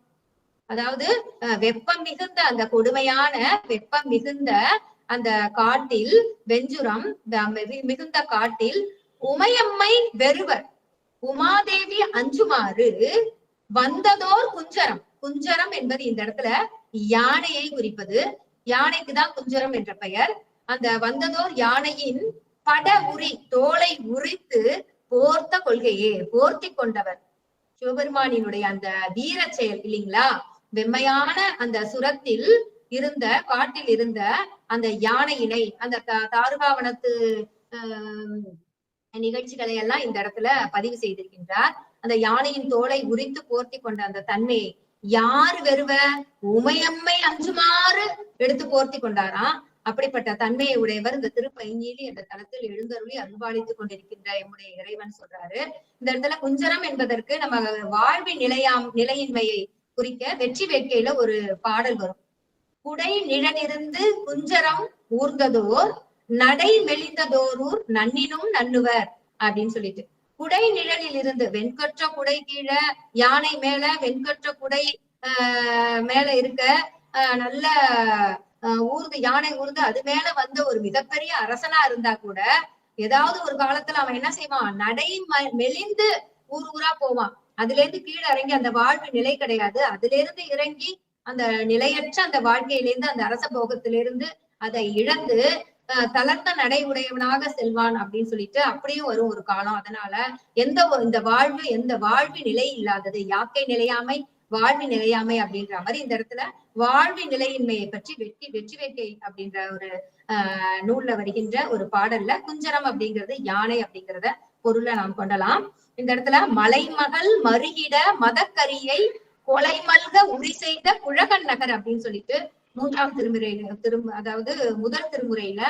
அதாவது வெப்பம் மிகுந்த அந்த கொடுமையான வெப்பம் மிகுந்த அந்த காட்டில், வெஞ்சுரம் மிகுந்த காட்டில் உமையம்மை வெறுவர், உமாதேவி அஞ்சுமாறு வந்ததோர் குஞ்சரம். குஞ்சரம் என்பது இந்த இடத்துல யானையை குறிப்பது. யானைக்குதான் குஞ்சரம் என்ற பெயர். அந்த வந்ததோர் யானையின் பட உரி, தோலை உரித்து போர்த்த கொள்கையே, போர்த்தி கொண்டவர். சிவபெருமானினுடைய அந்த வீர செயல் இல்லைங்களா, வெம்மையான அந்த சுரத்தில் இருந்த காட்டில் இருந்த அந்த யானையினை, அந்த தாருகாவனத்து நிகழ்ச்சிகளை எல்லாம் இந்த இடத்துல பதிவு செய்திருக்கின்றார். அந்த யானையின் தோலை உரித்து போர்த்தி கொண்ட அந்த தன்மையை யார் வெறுவ உமையம்மை அஞ்சுமாறு எடுத்து போர்த்தி கொண்டாராம். அப்படிப்பட்ட தன்மையை உடையவர் இந்த திருப்பைஞ்சீலி என்ற தலத்தில் எழுந்தருளி அருள்பாலித்துக் கொண்டிருக்கின்ற எம்முடைய இறைவன் சொல்றாரு. இந்த இடத்துல குஞ்சரம் என்பதற்கு நம்ம வாழ்வின் நிலையின்மையை குறிக்க வெற்றி வேட்கையில ஒரு பாடல் வரும். குடை நிழலிருந்து குஞ்சரம் ஊர்ந்ததோர் நடை மெலிந்ததோரூர் நன்னினும் நன்னுவர் அப்படின்னு சொல்லிட்டு, குடை நிழலில் இருந்து வெண்கொற்ற குடை கீழே யானை மேல வெண்கொற்ற குடை மேல இருக்க நல்ல ஊர்ந்து யானை ஊர்ந்து அது மேல வந்த ஒரு மிகப்பெரிய அரசனா இருந்தா கூட ஏதாவது ஒரு காலத்துல அவன் என்ன செய்வான், நடை மெலிந்து ஊர் ஊரா போவான். அதுல இருந்து கீழே இறங்கி அந்த வாழ்வு நிலை கிடையாது. அதுல இருந்து இறங்கி அந்த நிலையற்ற அந்த வாழ்க்கையிலிருந்து அந்த அரச போகத்திலிருந்து அதை இழந்து தளர்த்த நடை உடையவனாக செல்வான் அப்படின்னு சொல்லிட்டு அப்படியும் வரும் ஒரு காலம். அதனால இந்த வாழ்வு நிலை இல்லாதது, யாக்கை நிலையாமை வாழ்வு நிலையாமை அப்படின்ற மாதிரி இந்த இடத்துல வாழ்வு நிலையின்மையை பற்றி வெற்றி வேட்டை அப்படின்ற ஒரு நூல்ல வருகின்ற ஒரு பாடல்ல குஞ்சரம் அப்படிங்கிறது யானை அப்படிங்கிறத பொருளை நாம் கொண்டலாம். இந்த இடத்துல மலைமகள் மருகிட மதக்கரியை கொலை மல்க உரி செய்த குழகன் நகர் அப்படின்னு சொல்லிட்டு 3ஆம் திருமுறையில அதாவது முதல் திருமுறையில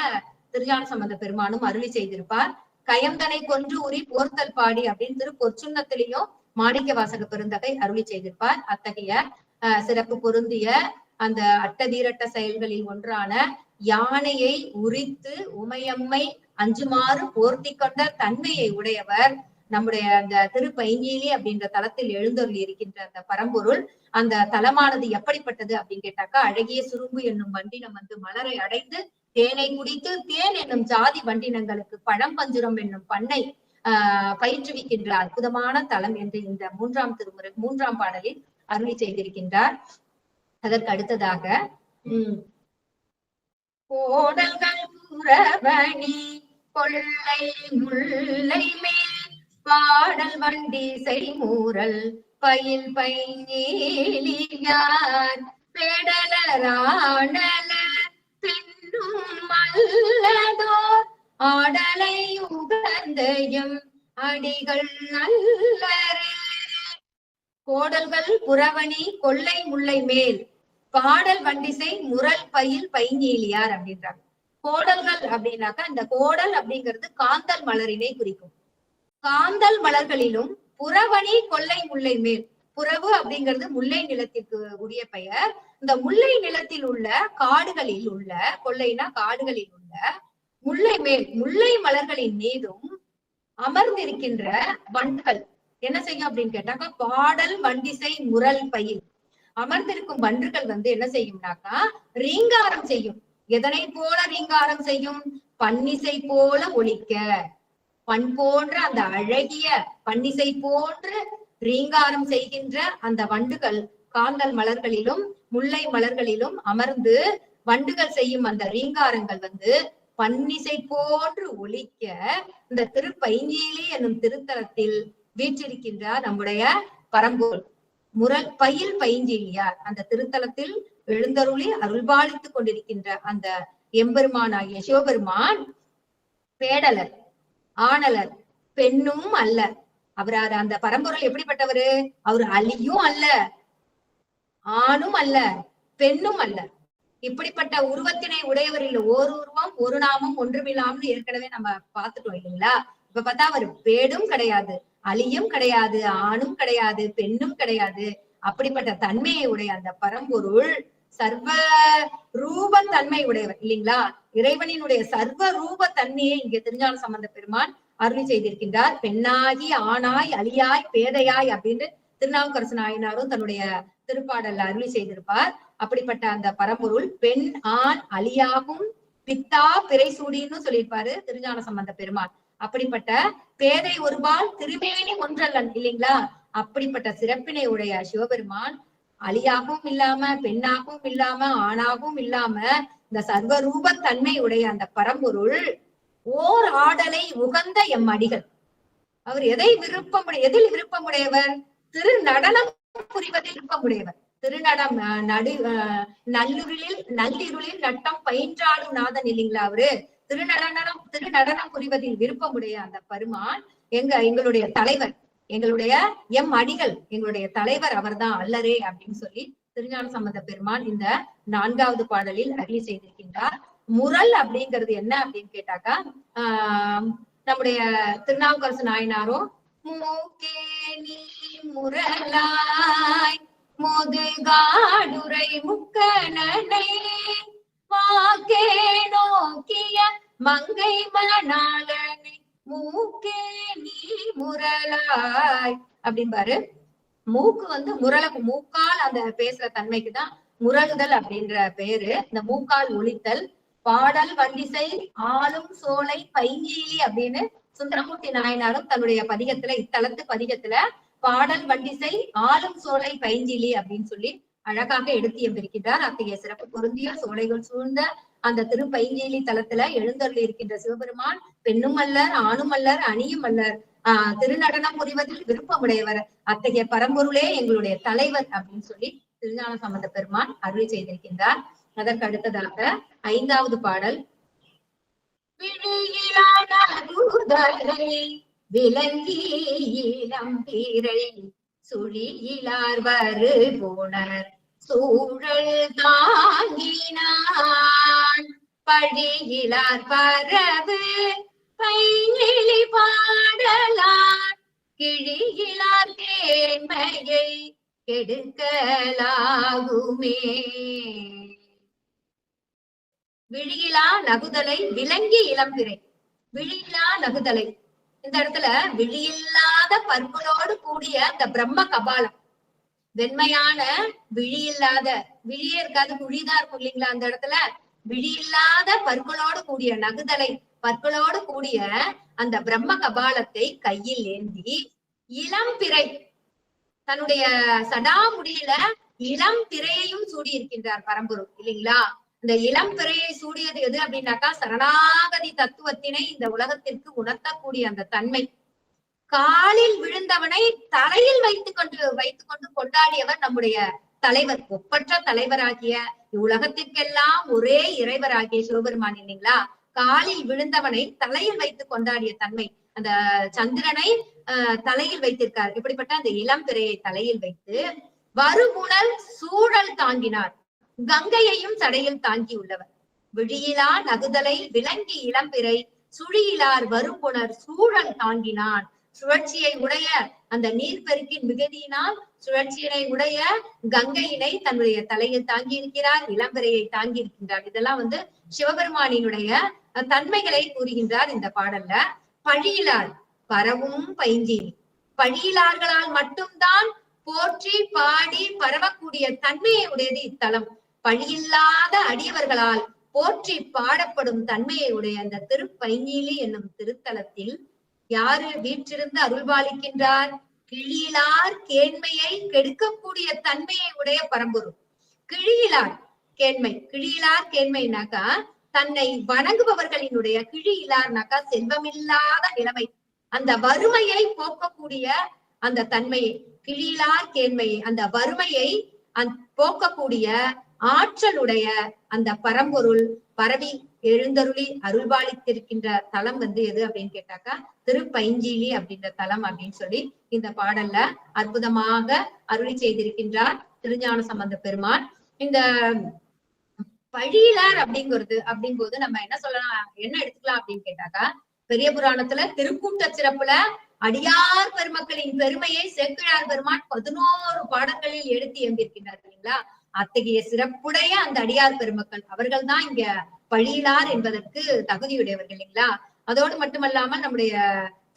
திருஞான சம்பந்த பெருமானும் அருளி செய்திருப்பார். கயந்தனை கொன்று உரி போர்த்தல் பாடி அப்படின்னு திருப்பொற்சுன்னத்திலையும் மாணிக்க வாசக பெருந்தகை அருளி செய்திருப்பார். அத்தகைய சிறப்பு பொருந்திய அந்த அட்டதீரட்ட செயல்களில் ஒன்றான யானையை உரித்து உமையம்மை அஞ்சுமாறு போர்த்தி கொண்ட தன்மையை உடையவர் நம்முடைய அந்த திருப்பைஞ்சீலி அப்படின்ற தலத்தில் எழுந்தருளி இருக்கின்ற அந்த பரம்பொருள். அந்த தலமானது எப்படிப்பட்டது அப்படின்னு கேட்டாக்கா, அழகிய சுரும்பு என்னும் வண்டினம் வந்து மலரை அடைந்து தேனை குடித்து தேன் என்னும் ஜாதி வண்டினங்களுக்கு பழம்பஞ்சுரம் என்னும் பண்ணை பயிற்றுவிக்கின்ற அற்புதமான தலம் என்று இந்த 3ஆம் பாடலில் அருளி செய்திருக்கின்றார். அதற்கு அடுத்ததாக கோடல்கள் புறவணி கொள்ளை முல்லை மேல் பாடல் வண்டி செய்மூரல் பயில் பைஞ்சீலியார் பெடலரானல பெண்ணும் மல்லதோர் ஆடலை உகந்தையும் அடிகள் நல்லரே. கோடல்கள் புறவணி கொள்ளை முல்லை மேல் பாடல் வண்டிசை முரல் பயில் பைஞ்சீலியார் அப்படின்றாங்க. கோடல்கள் அப்படின்னாக்கா, இந்த கோடல் அப்படிங்கிறது காந்தல் மலரினை குறிக்கும். காந்தல் மலர்களிலும் புறவணி கொள்ளை முல்லை மேல், புறவு அப்படிங்கிறது முல்லை நிலத்திற்கு உரிய பெயர். இந்த முல்லை நிலத்தில் உள்ள காடுகளில் உள்ள, கொள்ளைனா காடுகளில் உள்ள முல்லை மேல் முல்லை மலர்களின் மீதும் அமர்ந்திருக்கின்ற வண்டுகள் என்ன செய்யும் அப்படின்னு கேட்டாக்கா, பாடல் வண்டிசை முரல் பயில் அமர்ந்திருக்கும் வண்டுகள் வந்து என்ன செய்யும்னாக்கா ரீங்காரம் செய்யும். எதனை போல ரீங்காரம் செய்யும்? பன்னிசை போல ஒலிக்க, பண் போன்ற அந்த அழகிய பன்னிசை போன்று ரீங்காரம் செய்கின்ற அந்த வண்டுகள் காந்தல் மலர்களிலும் முல்லை மலர்களிலும் அமர்ந்து வண்டுகள் செய்யும் அந்த ரீங்காரங்கள் வந்து பன்னிசை போன்று ஒலிக்க இந்த திருப்பைஞ்சீலி என்னும் திருத்தலத்தில் வீற்றிருக்கின்றார் நம்முடைய பரம்பொருள் முரல் பயில் பைஞ்சீலியார். அந்த திருத்தலத்தில் எழுந்தருளி அருள்பாலித்துக் கொண்டிருக்கின்ற அந்த எம்பெருமானாகிய சிவபெருமான் பேடலர், ஆணலர், பெண்ணும் அல்ல. அவர் அந்த பரம்பொருள் எப்படிப்பட்டவரு? அவர் அலியும் அல்ல, ஆணும் அல்ல, பெண்ணும் அல்ல. இப்படிப்பட்ட உருவத்தினை உடையவரில் ஓர் உருவம் ஒரு நாமம் ஒன்றுமில்லாமல் ஏற்கனவே நம்ம பார்த்துட்டோம் இல்லைங்களா? இப்ப பார்த்தா அவர் பேடும் கிடையாது, அலியும் கிடையாது, ஆணும் கிடையாது, பெண்ணும் கிடையாது. அப்படிப்பட்ட தன்மையை உடைய அந்த பரம்பொருள் சர்வ ரூப தன்மை உடையவர் இல்லைங்களா? இறைவனினுடைய சர்வ ரூப தன்மையை இங்க திருஞான சம்பந்த பெருமான் அருளி செய்திருக்கின்றார். பெண்ணாகி ஆணாய் அலியாய் பேதையாய் அப்படின்னு திருநாவுக்கரசு நாயனாரும் தன்னுடைய திருப்பாடல்ல அருளி செய்திருப்பார். அப்படிப்பட்ட அந்த பரம்பொருள் பெண் ஆண் அலியாகும் பித்தா பிறை சூடின்னு சொல்லியிருப்பாரு திருஞான சம்பந்த பெருமான். அப்படிப்பட்ட பேதை ஒருபால் திருமேனி ஒன்றல்லன் இல்லைங்களா? அப்படிப்பட்ட சிறப்பினை உடைய சிவபெருமான் அலியாகவும் இல்லாம, பெண்ணாகவும் இல்லாம, ஆணாகவும் இல்லாம இந்த சர்வரூப தன்மை உடைய அந்த பரம்பொருள் ஓர் ஆடலை உகந்த எம் அடிகள். அவர் எதில் விருப்பமுடையவர்? திரு நடனம் புரிவதில் விருப்பமுடையவர். திருநடம் நள்ளிருளில் நட்டம் பயின்றாடும் நாதன் இல்லைங்களா அவரு. திருநடனம் புரிவதில் விருப்பமுடைய அந்த பெருமான் எங்களுடைய தலைவர், எங்களுடைய அடிகள், எங்களுடைய தலைவர் அவர்தான் அல்லரே அப்படின்னு சொல்லி திருஞான சம்பந்த பெருமான் இந்த 4வது பாடலில் அருளி செய்திருக்கின்றார். முரல் அப்படிங்கிறது என்ன அப்படின்னு கேட்டாக்கா, நம்முடைய திருநாவுக்கரசு நாயனாரும் மூக்கே நீ முரலாய் முதுகாடுரை முக்கணனை வாக்கே நோக்கிய மங்கை மணாளனை மூக்கே நீ முரலாய் அப்படின்பாரு. மூக்கு மூக்கால் அந்த பேசுற தன்மைக்குதான் முரலுதல் அப்படின்ற பேரு. இந்த மூக்கால் ஒலித்தல். பாடல் வண்டிசை ஆளும் சோலை பைஞ்சீலி அப்படின்னு சுந்தரமூர்த்தி நாயனாரும் தன்னுடைய பதிகத்துல, இத்தலத்து பதிகத்துல பாடல் வண்டிசை ஆளும் சோலை பைஞ்சிலி அப்படின்னு சொல்லி அழகாக எடுத்து எம்பிருக்கின்றார். அத்தகைய சிறப்பு பொருந்திய சோலைகள் சூழ்ந்த அந்த திருப்பைஞ்சேலி தலத்துல எழுந்தருள் இருக்கின்ற சிவபெருமான் பெண்ணும் அல்லர் ஆணும் அல்லர் அணியும் அல்லர், திருநடனம் புரிவதில் விருப்பமுடையவர், அத்தகைய பரம்பொருளே எங்களுடைய தலைவர் அப்படின்னு சொல்லி திருஞான சம்பந்த பெருமான் அருளி செய்திருக்கின்றார். அதற்கு அடுத்ததாக 5வது பாடல். விளங்கி இளம் பீரை சுழியிலார் வரு போனர் சூழல் தாங்கினான் பழியிலார் பரவு பைங்கிளி பாடலான் கிழியிலார் கேண்மையை கெடுக்கலாகுமே. விழியிலா நகுதலை விளங்கி இளம்பிறை. விழியிலா நகுதலை, இந்த இடத்துல விழியில்லாத பற்களோடு கூடிய அந்த பிரம்ம கபாலம், வெண்மையான விழியில்லாத, விழியே இருக்காது குழிதான் இருக்கும் இல்லைங்களா, அந்த இடத்துல விழியில்லாத பற்களோடு கூடிய நகுதலை, பற்களோடு கூடிய அந்த பிரம்ம கபாலத்தை கையில் ஏந்தி இளம்பிறை, தன்னுடைய சடாமுடியில இளம் பிறையையும் சூடி இருக்கின்றார் பரம்பொருள் இல்லைங்களா. இந்த இளம் பிறையை சூடியது எது அப்படின்னாக்கா, சரணாகதி தத்துவத்தினை இந்த உலகத்திற்கு உணர்த்தக்கூடிய அந்த தன்மை. காலில் விழுந்தவனை தலையில் வைத்துக் கொண்டு கொண்டாடியவர் நம்முடைய தலைவர், ஒப்பற்ற தலைவராகிய உலகத்திற்கெல்லாம் ஒரே இறைவராகிய சிவபெருமான் இல்லைங்களா. காலில் விழுந்தவனை தலையில் வைத்து கொண்டாடிய தன்மை. அந்த சந்திரனை தலையில் வைத்திருக்கார். இப்படிப்பட்ட அந்த இளம் பிறையை தலையில் வைத்து வருபுணல் சூழல் தாங்கினார், கங்கையையும் சடையில் தாங்கி உள்ளவர். விழியிலா நகுதலை விளங்கி இளம்பிறை சுழியிலார் வரும்புணர் சூழல் தாங்கினான். சுழற்சியை உடைய அந்த நீர்பெருக்கின் மிகுதியினால் சுழற்சியினை உடைய கங்கையினை தன்னுடைய தலையில் தாங்கி இருக்கிறார், இளம்பிறையை தாங்கி இருக்கின்றார். இதெல்லாம் சிவபெருமானினுடைய தன்மைகளை கூறுகின்றார் இந்த பாடல்ல. பழியிலார் பரவும் பைஞ்சிலி, பழியிலார்களால் மட்டும்தான் போற்றி பாடி பரவக்கூடிய தன்மையை உடையது இத்தலம். பழியில்லாத அடியவர்களால் போற்றி பாடப்படும் தன்மையை உடைய அந்த திருப்பைஞ்சீலி என்னும் திருத்தலத்தில் யாரு வீற்றிருந்து அருள்பாலிக்கின்றார்? கிழியிலார் கேண்மையை கெடுக்கக்கூடிய தன்மையை உடைய பரம்பொருள். கிழியிலார் கேண்மை, கிழியிலார் கேண்மைனாக்கா தன்னை வணங்குபவர்களினுடைய, கிழியிலார்னாக்கா செல்வமில்லாத நிலைமை, அந்த வறுமையை போக்கக்கூடிய அந்த தன்மையை, கிழியிலார் கேண்மையை, அந்த வறுமையை போக்கக்கூடிய ஆற்றலுடைய அந்த பரம்பொருள் பரவி எழுந்தருளி அருள்பாலித்திருக்கின்ற தலம் எது அப்படின்னு கேட்டாக்கா திருப்பைஞ்சீலி அப்படின்ற தலம் அப்படின்னு சொல்லி இந்த பாடல்ல அற்புதமாக அருளி செய்திருக்கின்றார் திருஞான சம்பந்த பெருமான். இந்த பழியிலார் அப்படிங்கும்போது நம்ம என்ன சொல்லலாம், என்ன எடுத்துக்கலாம் அப்படின்னு கேட்டாக்கா, பெரிய புராணத்துல திருக்கூட்ட சிறப்புல அடியார் பெருமக்களின் பெருமையை சேக்கிழார் பெருமான் 11 பாடல்களில் எடுத்து எம்பிருக்கின்றார் இல்லைங்களா. அத்தகைய சிறப்புடைய அந்த அடியார் பெருமக்கள் அவர்கள் தான் இங்க பழியிலார் என்பதற்கு தகுதியுடையவர்கள் இல்லைங்களா. அதோடு மட்டுமல்லாமல் நம்முடைய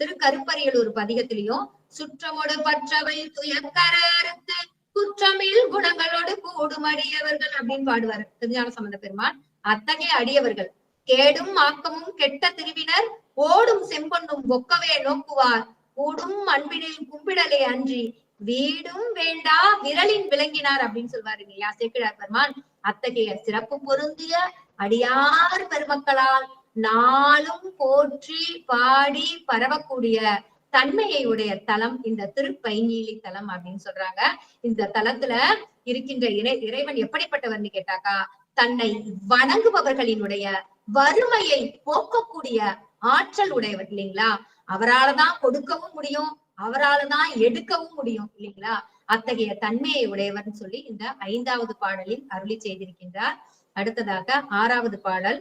திருக்கருப்பரியலூர் பதிகத்திலையும் சுற்றமோடு பற்றவை துயக்கரத்து குற்றமில் குணங்களோடு கூடும் அடியவர்கள் அப்படின்னு பாடுவார் திருஞான சம்பந்த பெருமான். அத்தகைய அடியவர்கள் கேடும் ஆக்கமும் கெட்ட திருவினர் ஓடும் செம்பொன்னும் ஒக்கவே நோக்குவார் கூடும் அன்பினில் கும்பிடலே அன்றி வீடும் வேண்டா விரலின் விளங்கினார் அப்படின்னு சொல்வாரு இல்லையா சேக்கிழார் பெருமான். அத்தகைய சிறப்பு பொருந்திய அடியார் பெருமக்களால் நாளும் போற்றி பாடி பரவக்கூடிய தன்மையை உடைய தலம் இந்த திருப்பைஞ்சிலி தலம் அப்படின்னு சொல்றாங்க. இந்த தலத்துல இருக்கின்ற இறைவன் எப்படிப்பட்டவர்னு கேட்டாக்கா, தன்னை வணங்குபவர்களினுடைய வறுமையை போக்கக்கூடிய ஆற்றல் உடையவர் இல்லைங்களா. அவரால்தான் கொடுக்கவும் முடியும், அவரால்தான் எடுக்கவும் முடியும் இல்லைங்களா. அத்தகைய தன்மையை உடையவர் சொல்லி இந்த 5வது பாடலில் அருளி செய்திருக்கின்றார். அடுத்ததாக 6வது பாடல்.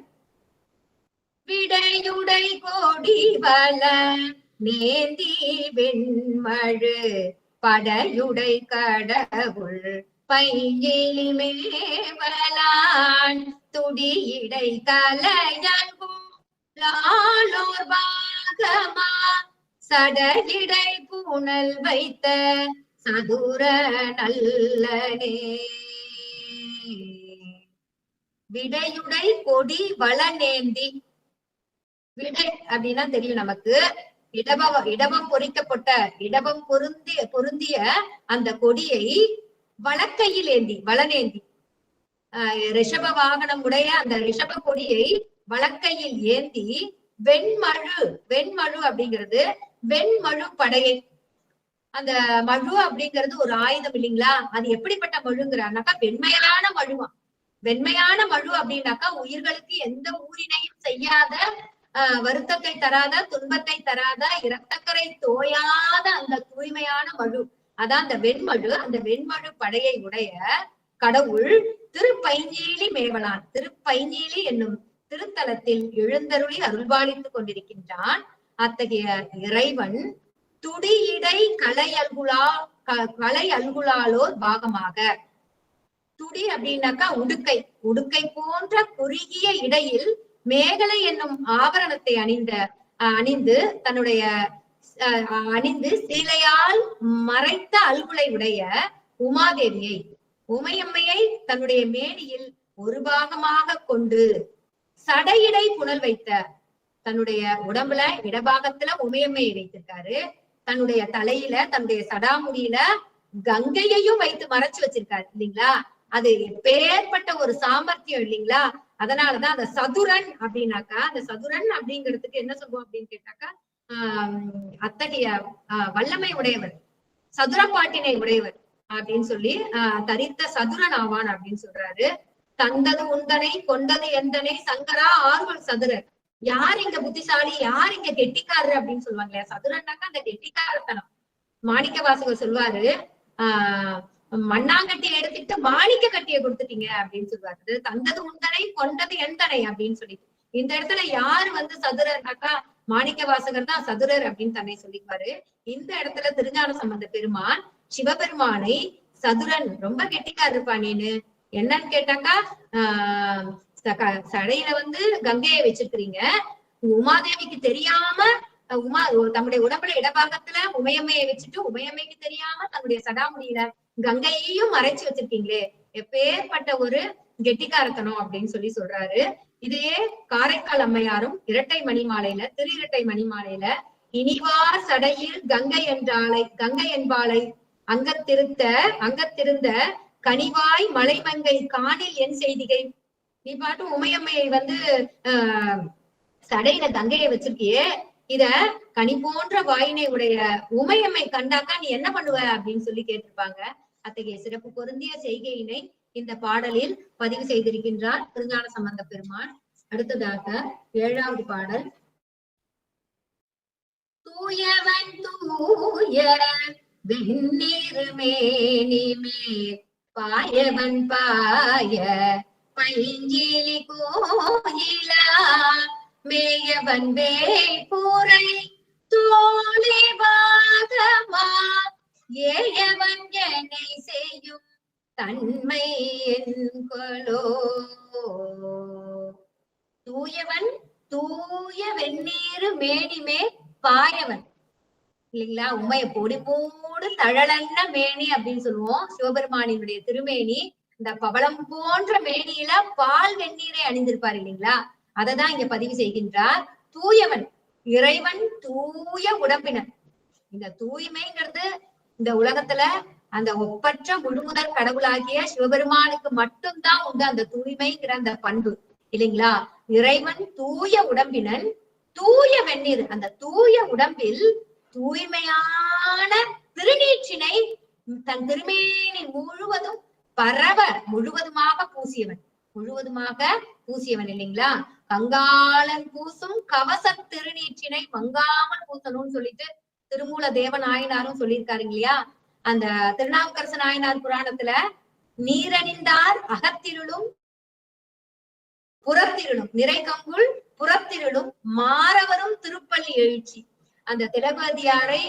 விடையுடை கோடி வல நேந்தி வெண்மழு படையுடை கடவுள் பைஞ்சிலி மேவலான் துடியிடை கலையல்கும் லாலோர் பாகமா சடலிடை பூணல் வைத்த சதுர நல்லனே. விடையுடை கொடி வளநேந்தி. விடை அப்படின்னா தெரியும் நமக்கு, இடபம் பொறிக்கப்பட்ட இடபம் பொருந்திய அந்த கொடியை வலக்கையில் ஏந்தி வளநேந்தி, ரிஷப வாகனம் உடைய அந்த ரிஷப கொடியை வலக்கையில் ஏந்தி வெண்மழு அப்படிங்கிறது வெண்மழு படையை. அந்த மழு அப்படிங்கிறது ஒரு ஆயுதம் இல்லைங்களா. அது எப்படிப்பட்ட மழுங்கிறான்னாக்கா வெண்மையான மழுவா. வெண்மையான மழு அப்படின்னாக்கா உயிர்களுக்கு எந்த ஊரினையும் செய்யாத, வருத்தத்தை தராத, துன்பத்தை தராத, இரத்தக்கரை தோயாத அந்த தூய்மையான மழு, அதான் அந்த வெண்மழு. அந்த வெண்மழு படையை உடைய கடவுள் திருப்பைஞ்சிலி மேவலான், திருப்பைஞ்சிலி என்னும் திருத்தலத்தில் எழுந்தருளி அருள்பாலித்துக் கொண்டிருக்கின்றான். அத்தகைய இறைவன் துடியிடை கலை அல்குலாலோர் பாகமாக. துடி அப்படின்னாக்கா உடுக்கை போன்ற குறுகிய இடையில் மேகலை என்னும் ஆபரணத்தை அணிந்து தன்னுடைய அணிந்து சீலையால் மறைத்த அல்குலை உடைய உமாதேவியை, உமையம்மையை தன்னுடைய மேனியில் ஒரு பாகமாக கொண்டு சடையிடை புனல் வைத்த, தன்னுடைய உடம்புல இடபாகத்துல உமையம்மையை வைத்திருக்காரு, தன்னுடைய தலையில தன்னுடைய சடாமுடியில கங்கையையும் வைத்து மறைச்சு வச்சிருக்காரு இல்லைங்களா. அது எப்பேற்பட்ட ஒரு சாமர்த்தியம் இல்லைங்களா. அதனாலதான் அந்த சதுரன் அப்படின்னாக்கா, அந்த சதுரன் அப்படிங்கிறதுக்கு என்ன சொல்லுவோம் அப்படின்னு கேட்டாக்கா, அத்தகைய வல்லமை உடையவர், சதுரப்பாட்டினை உடையவர் அப்படின்னு சொல்லி தரித்த சதுரன் ஆவான் அப்படின்னு சொல்றாரு. தந்தது உந்தனை கொண்டது எந்தனை சங்கரா ஆறுவல் சதுரர். யார் இங்க புத்திசாலி, யார் இங்க கெட்டிக்காரரு அப்படின்னு சொல்லுவாங்க இல்லையா. சதுரன்னாக்கா அந்த கெட்டிக்காரத்தனம். மாணிக்க வாசகர் சொல்வாரு, மண்ணாங்கட்டி எடுத்துட்டு மாணிக்க கட்டிய கொடுத்துட்டீங்க அப்படின்னு சொல்லுவாரு. தந்தது உந்தனை கொண்டது எந்தனை அப்படின்னு சொல்லிட்டு இந்த இடத்துல யாரு சதுரர்னாக்கா மாணிக்க வாசகர் தான் சதுரர் அப்படின்னு தன்னை சொல்லிக்குவாரு. இந்த இடத்துல திருஞான சம்பந்த பெருமான் சிவபெருமானை சதுரன், ரொம்ப கெட்டிக்காரு இருப்பா நீனு, என்னன்னு கேட்டாக்கா சடையில கங்கையை வச்சிருக்கிறீங்க, உமாதேவிக்கு தெரியாம தன்னுடைய உடம்புல இடபாகத்துல உமையம்மையை வச்சுட்டு உமையம்மைக்கு தெரியாம தன்னுடைய சடாமுடியில கங்கையையும் மறைச்சு வச்சிருக்கீங்களே, எப்பேற்பட்ட ஒரு கெட்டிக்காரத்தனம் அப்படின்னு சொல்றாரு. இதையே காரைக்கால் அம்மையாரும் இரட்டை மணிமாலையில, திரு இரட்டை மணிமாலையில, இனிவார் சடையில் கங்கை என்பாளை அங்கத்திருந்த கனிவாய் மலைமங்கை காணில் என் செய்திகை. நீ பாட்டு உமையம்மையை சடையில கங்கையை வச்சிருக்கியே, இத கனி போன்ற வாயினை உடைய உமையம்மை கண்டாக்கா நீ என்ன பண்ணுவ அப்படின்னு சொல்லி கேட்டிருப்பாங்க. அத்தகைய சிறப்பு பொருந்திய செய்கையினை இந்த பாடலில் பதிவு செய்திருக்கின்றார் திருஞான சம்பந்த பெருமான். அடுத்ததாக 7வது பாடல். தூயவன் தூய வெந்நீர் மேனிமே பாயவன் பாய பைஞ்சிலி கோயிலா மேயவன் வேய்பூரை தோழி பாகமா ஏயவன் என்னை செய்யும் தன்மை என்கொலோ. தூயவன் தூய வெந்நீர் மேனிமே பாயவன் இல்லைங்களா. உமைய பொடி போடு தழலன்ன மேனி அப்படின்னு சொல்லுவோம். சிவபெருமானினுடைய திருமேனி இந்த பவளம் போன்ற மேனியில பால் வெந்நீரை அணிந்திருப்பார் இல்லைங்களா. அததான் இங்க பதிவு செய்கின்றார். தூயவன் இறைவன் தூய உடம்பினர். இந்த தூய்மைங்கிறது இந்த உலகத்துல அந்த ஒப்பற்ற முழுமுதல் கடவுளாகிய சிவபெருமானுக்கு மட்டும்தான் உண்டு அந்த தூய்மைங்கிற அந்த பண்பு இல்லைங்களா. இறைவன் தூய உடம்பினன், தூய வெந்நீர், அந்த தூய உடம்பில் தூய்மையான திருநீற்றினை தன் திருமேனி முழுவதும் பரவ முழுவதுமாக பூசியவன் இல்லைங்களா. கங்காளன் பூசும் கவச திருநீற்றினை மங்காமல் பூசணும்னு சொல்லிட்டு திருமூல தேவ நாயனாரும் சொல்லியிருக்காரு இல்லையா. அந்த திருநாவுக்கரசு நாயனார் புராணத்துல நீரணிந்தார் அகத்திருளும் புறத்திருளும் நிறைகங்குள் புறத்திருளும் மாறவரும் திருப்பள்ளி எழுச்சி. அந்த திலகவதியாரை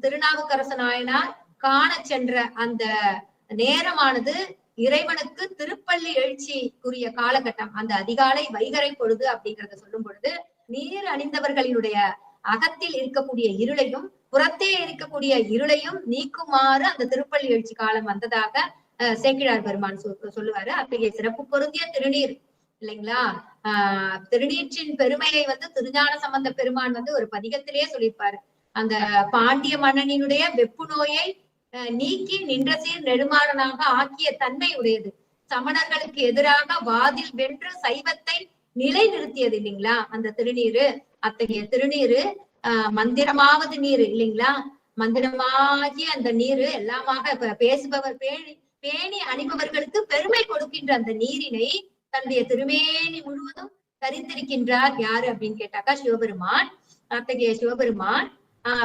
திருநாவுக்கரசு நாயனார் காண சென்ற அந்த நேரமானது இறைவனுக்கு திருப்பள்ளி எழுச்சிக்குரிய காலகட்டம். அந்த அதிகாலை வைகரை பொழுது அப்படிங்கறத சொல்லும் பொழுது நீர் அணிந்தவர்களினுடைய அகத்தில் இருக்கக்கூடிய இருளையும் புறத்தே இருக்கக்கூடிய இருளையும் நீக்குமாறு அந்த திருப்பள்ளி எழுச்சி காலம் வந்ததாக சேக்கிழார் பெருமான் சொல்லுவாரு. அத்தகைய சிறப்பு பொருந்திய திருநீர் இல்லைங்களா. திருநீற்றின் பெருமையை திருஞான சம்பந்த பெருமான் ஒரு பதிகத்திலேயே சொல்லியிருப்பாரு. அந்த பாண்டிய மன்னனினுடைய வெப்பு நோயை நீக்கி நின்ற சீர் நெடுமாறனாக ஆக்கிய தன்மை உடையது. சமணர்களுக்கு எதிராக வாதில் வென்று சைவத்தை நிலை நிறுத்தியது இல்லைங்களா அந்த திருநீரு. அத்தகைய திருநீரு மந்திரமாவது நீர் இல்லைங்களா. மந்திரமாகிய அந்த நீரு எல்லாமாக பேசுபவர் பேணி அணிபவர்களுக்கு பெருமை கொடுக்கின்ற அந்த நீரினை தன்னுடைய திருமேனி முழுவதும் தரித்திருக்கின்றார் யாரு அப்படின்னு கேட்டாக்கா சிவபெருமான். அத்தகைய சிவபெருமான்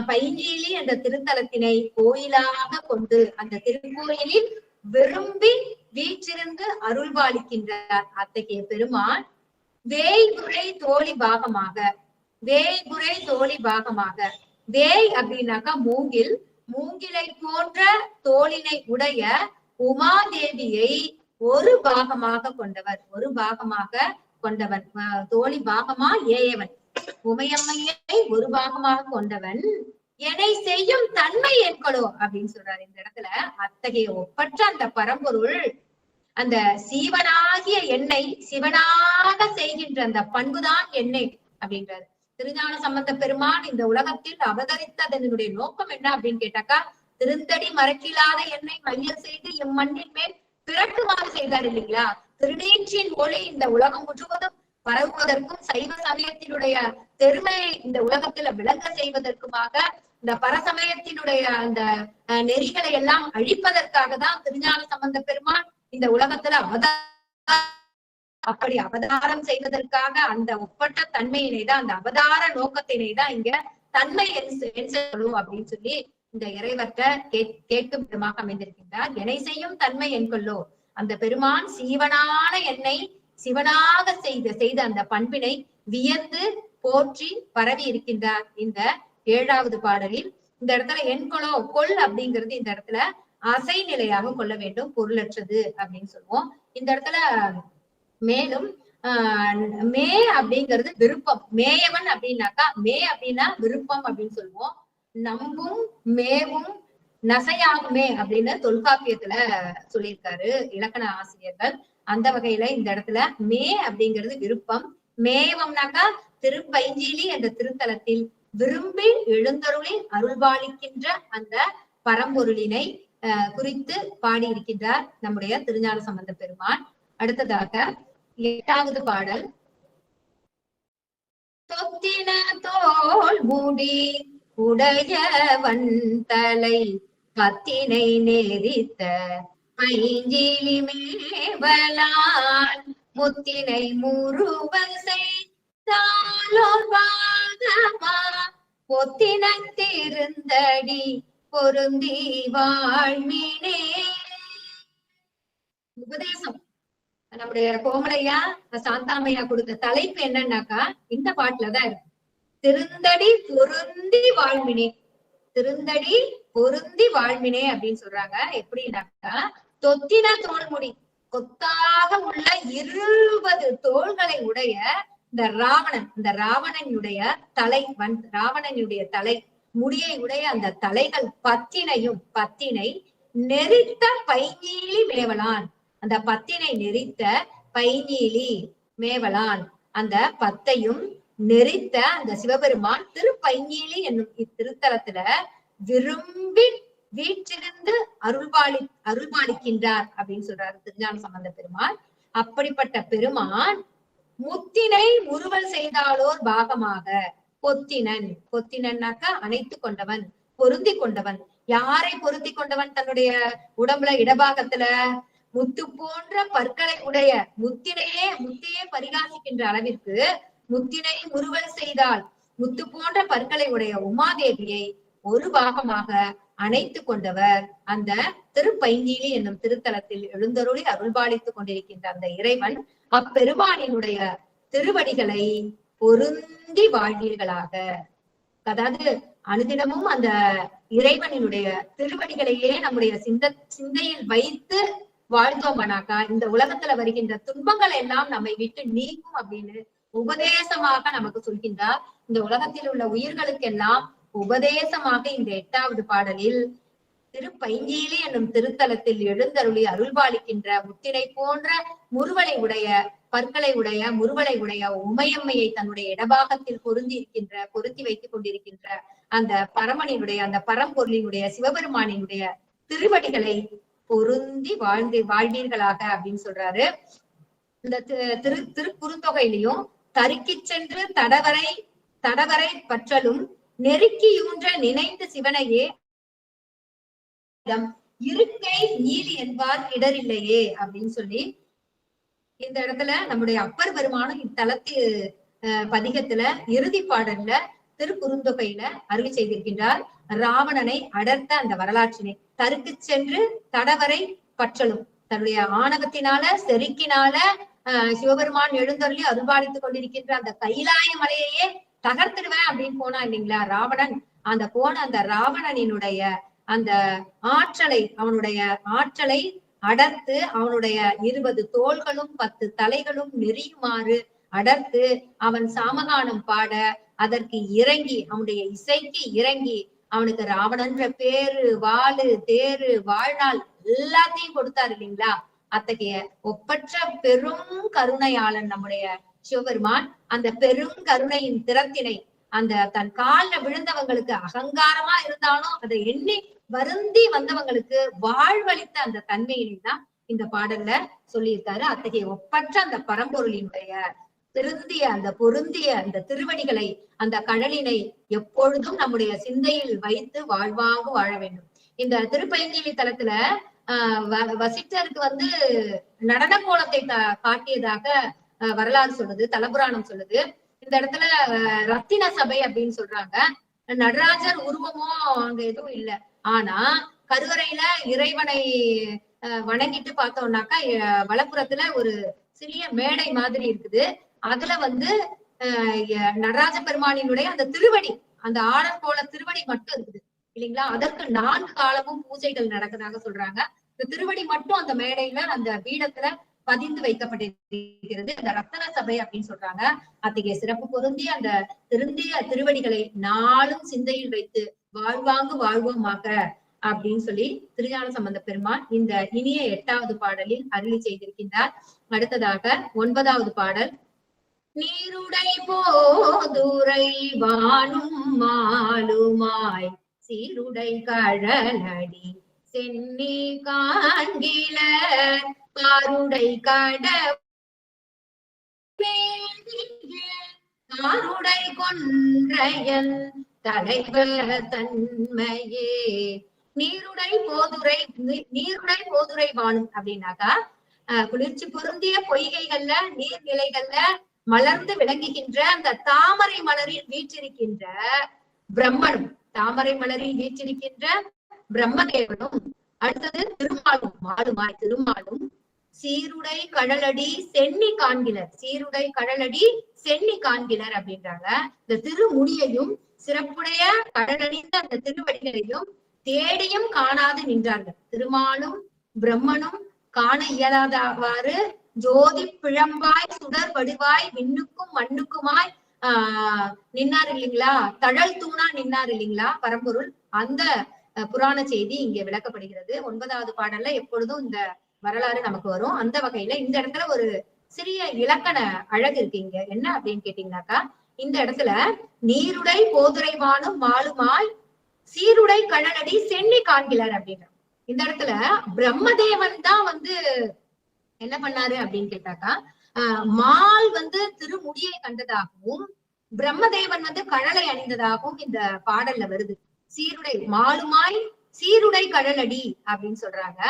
பைஞ்சீலி என்ற திருத்தலத்தினை கோயிலாக கொண்டு அந்த திருக்கோயிலில் விரும்பி வீற்றிருந்து அருள்பாலிக்கின்றார். அத்தகைய பெருமான் வேய்புரை தோழி பாகமாக வேய் அப்படின்னாக்கா மூங்கிலை போன்ற தோளினை உடைய உமாதேவியை ஒரு பாகமாக கொண்டவன் தோழி பாகமா ஏயவன் உமையம்மையை ஒரு பாகமாக கொண்டவன் என்னை செய்யும் தன்மை என்களோ அப்படின்னு சொல்றாரு இந்த இடத்துல. அத்தகைய ஒப்பற்ற அந்த பரம்பொருள் அந்த சீவனாகிய என்னை சிவனாக செய்கின்ற அந்த பண்புதான் என்னை அப்படின்றாரு திருஞான சம்பந்த பெருமான். இந்த உலகத்தில் அவதரித்ததனுடைய நோக்கம் என்ன அப்படின்னு கேட்டாக்கா திருந்தடி மறக்கில்லாத என்னை மையல் செய்து இம்மண்ணின் மேல் பிறக்குமாறு செய்தார் இல்லைங்களா. திருநீற்றின் ஒளி இந்த உலகம் முழுவதும் பரவுவதற்கும் சைவ சமயத்தினுடைய பெருமையை இந்த உலகத்துல விளங்க செய்வதற்குமாக இந்த பரசமயத்தினுடைய அந்த நெறிகளை எல்லாம் அழிப்பதற்காக தான் திருஞான சம்பந்த பெருமான் இந்த உலகத்துல அப்படி அவதாரம் செய்வதற்காக அந்த ஒப்பற்ற தன்மையினை தான் அந்த அவதார நோக்கத்தினை தான் இங்க தன்மை அப்படின்னு சொல்லி இந்த இறைவற்ற கேட்கும் விதமாக அமைந்திருக்கின்றார். என்னை செய்யும் தன்மை என்கொள்ளோ. அந்த பெருமான் சீவனான என்னை சிவனாக செய்த அந்த பண்பினை வியந்து போற்றி பரவி இருக்கின்றார். இந்த 7வது பாடலில் இந்த இடத்துல என்கொள்ளோ கொள் அப்படிங்கிறது இந்த இடத்துல அசை நிலையாக கொள்ள வேண்டும், பொருளற்றது அப்படின்னு சொல்லுவோம். இந்த இடத்துல மேலும் மே அப்படிங்கிறது விருப்பம். மேயவன் அப்படின்னாக்கா மே அப்படின்னா விருப்பம் அப்படின்னு சொல்லுவோம். நம்பும் மேவும் நசையாகுமே அப்படின்னு தொல்காப்பியத்துல சொல்லியிருக்காரு இலக்கண ஆசிரியர்கள். அந்த வகையில இந்த இடத்துல மே அப்படிங்கிறது விருப்பம். மேவம்னாக்கா திருப்பைஞ்சீலி என்ற திருத்தலத்தில் விரும்பி எழுந்தருளி அருள்பாலிக்கின்ற அந்த பரம்பொருளினை குறித்து பாடியிருக்கின்றார் நம்முடைய திருஞான சம்பந்த பெருமான். அடுத்ததாக 8வது பாடல். தொத்தின தோள் மூடி உடையவன் தலை பத்தினை நெறித்த பைஞ்சிலி மேவலான் முத்தினை முருவல் செய்தாலோர் பாதமா பொத்தினத்திருந்தடி பொருந்தி வாழ்மினே. உபதேசம் நம்முடைய கோமலையா சாந்தாமையா கொடுத்த தலைப்பு என்னன்னாக்கா இந்த பாட்டுலதான் இருக்கு. திருந்தடி பொருந்தி வாழ்மினே, திருந்தடி பொருந்தி வாழ்மினே அப்படின்னு சொல்றாங்க. எப்படின்னாக்கா தொத்தின தோள்முடி, கொத்தாக உள்ள 20 தோள்களை உடைய இந்த ராவணனுடைய தலை முடியை உடைய அந்த தலைகள் பத்தினை நெறித்த பைஞ்சீலி மேவலான். அந்த பத்தினை நெறித்த பைஞ்சீலி மேவலான் அந்த பத்தையும் நெறித்த அந்த சிவபெருமான் திருப்பைஞ்சீலி என்னும் இத்திருத்தலத்துல விரும்பி வீற்றிருந்து அருள்பாலிக்கின்றார் அப்படின்னு சொல்றாரு திருஞான சம்பந்த பெருமான். அப்படிப்பட்ட பெருமான் முத்தினை முறுவல் செய்தாலோர் பாகமாக, பொத்தினன். பொத்தினன்னாக்கா அணைத்து கொண்டவன், பொருந்தி கொண்டவன். யாரை பொருந்தி கொண்டவன்? தன்னுடைய உடம்புல இடபாகத்துல முத்து போன்ற பற்களை உடைய, முத்தையே பரிகாசிக்கின்ற அளவிற்கு முத்தினை முறுவல் செய்தால் முத்து போன்ற பற்களை உடைய உமாதேவியை ஒரு பாகமாக அணைத்து கொண்டவர் அந்த திருப்பைஞ்சீலி என்னும் திருத்தலத்தில் எழுந்தருளி அருள்பாலித்துக் கொண்டிருக்கின்ற அந்த இறைவன் அப்பெருமானினுடைய திருவடிகளை பொருந்தி வாழ்வீர்களாக. அதாவது அனுதினமும் அந்த இறைவனினுடைய திருவடிகளையே நம்முடைய சிந்தையில் வைத்து வாழ்ந்தோம்னாக்கா இந்த உலகத்துல வருகின்ற துன்பங்கள் எல்லாம் நம்மை விட்டு நீங்கும் அப்படின்னு உபதேசமாக நமக்கு சொல்கின்றார். இந்த உலகத்தில் உள்ள உயிர்களுக்கெல்லாம் உபதேசமாக இந்த 8வது பாடலில் திருப்பைஞ்சீலி என்னும் திருத்தலத்தில் எழுந்தருளி அருள்பாலிக்கின்ற முத்தினை போன்ற முறுவலை உடைய பற்களை உடைய முறுவலை உடைய உமையம்மையை தன்னுடைய இடபாகத்தில் பொருத்தி வைத்துக் கொண்டிருக்கின்ற அந்த பரமனினுடைய அந்த பரம்பொருளினுடைய சிவபெருமானினுடைய திருவடிகளை பொருந்தி வாழ்வீர்களாக அப்படின்னு சொல்றாரு. இந்த திருக்குறுந்தொகையிலையும் தருக்கி சென்று தடவரை பற்றலும் நெருக்கியூன்ற நினைத்து சிவனையே இருக்கை நீலி என்பார் இடரில்லையே அப்படின்னு சொல்லி இந்த இடத்துல நம்முடைய அப்பர் பெருமானும் இத்தலத்து பதிகத்துல இறுதி பாடல்ல திருக்குறுந்தொகையில அருளி செய்திருக்கின்றார். ராவணனை அடர்த்த அந்த வரலாற்றினை தருக்கு சென்று தடவரை பற்றலும் தன்னுடைய ஆணவத்தினால செருக்கினால சிவபெருமான் எழுந்தருளி அருள்பாலித்துக் கொண்டிருக்கின்ற அந்த கைலாய மலையையே தகர்த்துடுவேன் அப்படின்னு போனா இல்லைங்களா ராவணன். அந்த ராவணனினுடைய அந்த அவனுடைய ஆற்றலை அடர்த்து அவனுடைய 20 தோள்களும் 10 தலைகளும் நெறியுமாறு அடர்த்து அவன் சாமகானம் பாட அதற்கு இறங்கி அவனுடைய இசைக்கு இறங்கி அவனுக்கு ராவணன்ற பேரு வாளு தேரு வாழ்நாள் எல்லாத்தையும் கொடுத்தாரு இல்லைங்களா. அத்தகைய ஒப்பற்ற பெரும் கருணையாளன் நம்முடைய சிவபெருமான் அந்த பெரும் கருணையின் திறத்தினை அந்த தன் கால்ல விழுந்தவங்களுக்கு அகங்காரமா இருந்தாலும் அதை எண்ணி வருந்தி வந்தவங்களுக்கு வாழ்வளித்த அந்த தன்மையினை தான் இந்த பாடல்ல சொல்லியிருக்காரு. அத்தகைய ஒப்பற்ற அந்த பரம்பொருளினுடைய பொருந்திய அந்த திருவடிகளை அந்த கடலினை எப்பொழுதும் நம்முடைய சிந்தையில் வைத்து வாழ்வாங்க வாழ வேண்டும். இந்த திருப்பைஞ்சீலி தலத்துல வசிஷ்டருக்கு நடன கோலத்தை காட்டியதாக வரலாறு சொல்லுது, தலபுராணம் சொல்லுது. இந்த இடத்துல ரத்தின சபை அப்படின்னு சொல்றாங்க. நடராஜர் உருவமோ அங்க எதுவும் இல்லை. ஆனா கருவறையில இறைவனை வணங்கிட்டு பார்த்தோம்னாக்கா வலப்புறத்துல ஒரு சிறிய மேடை மாதிரி இருக்குது. அதுல நடராஜ பெருமானினுடைய அந்த திருவடி, அந்த ஆடர் போல திருவடி மட்டும் இருக்குது இல்லைங்களா. அதற்கு 4 காலமும் பூஜைகள் நடக்கிறதாக சொல்றாங்க. இந்த திருவடி மட்டும் அந்த மேடையில அந்த பீடத்துல பதிந்து வைக்கப்பட்டிருக்கிறது. இந்த ரத்தன சபை அப்படின்னு சொல்றாங்க. அத்தகைய சிறப்பு பொருந்தி அந்த திருவடிகளை நாளும் சிந்தையில் வைத்து வாழ்வோமாக அப்படின்னு சொல்லி திருஞான சம்பந்த பெருமான் இந்த இனிய 8வது பாடலில் அருளி செய்திருக்கின்றார். அடுத்ததாக 9வது பாடல். நீருடை போதுரை வானும் மாலுமாய் சீருடை கழலடி சென்னி காண்கில காருடை காருடை கொன்றையன் தலைவர் தன்மையே. நீருடை போதுரை வானும் அப்படின்னாக்கா குளிர்ச்சி பொருந்திய பொய்கைகள்ல நீர்நிலைகள்ல மலர்ந்து விளங்குகின்ற அந்த தாமரை மலரில் வீற்றிருக்கின்ற பிரம்மனும், தாமரை மலரில் வீற்றிருக்கின்ற பிரம்மதேவனும், அடுத்தது திருமாலும் சீருடை கழலடி சென்னி காண்கிலர், சீருடை கழலடி சென்னி காண்கிலர் அப்படின்றாங்க. இந்த திருமுடியையும் சிறப்புடைய கடலடிந்த அந்த திருவடிகளையும் தேடியும் காணாது நின்றார்கள். திருமாலும் பிரம்மனும் காண இயலாதவாறு ஜோதி பிழம்பாய் சுடர் வடிவாய் விண்ணுக்கும் மண்ணுக்குமாய் நின்னார் இல்லைங்களா. தழல் தூணா நின்னார் இல்லைங்களா பரம்பொருள். அந்த புராண செய்தி இங்கே விளக்கப்படுகிறது. 9வது பாடல்ல எப்பொழுதும் இந்த வரலாறு நமக்கு வரும். அந்த வகையில இந்த இடத்துல ஒரு சிறிய இலக்கண அழகு இருக்கு. இங்க என்ன அப்படின்னு கேட்டீங்கன்னாக்கா, இந்த இடத்துல நீருடை போதுரைவானும் மாலுமாய் சீருடை கழலடி சென்னி காண்கிறார் அப்படின்ற இந்த இடத்துல பிரம்மதேவன் தான் என்ன பண்ணாரு அப்படின்னு கேட்டாக்கா, மால் திருமுடியை கண்டதாகவும் பிரம்மதேவன் கழலை அணிந்ததாகவும் இந்த பாடல்ல வருது. சீருடை மாலுமாய் சீருடை கழலடி அப்படின்னு சொல்றாங்க,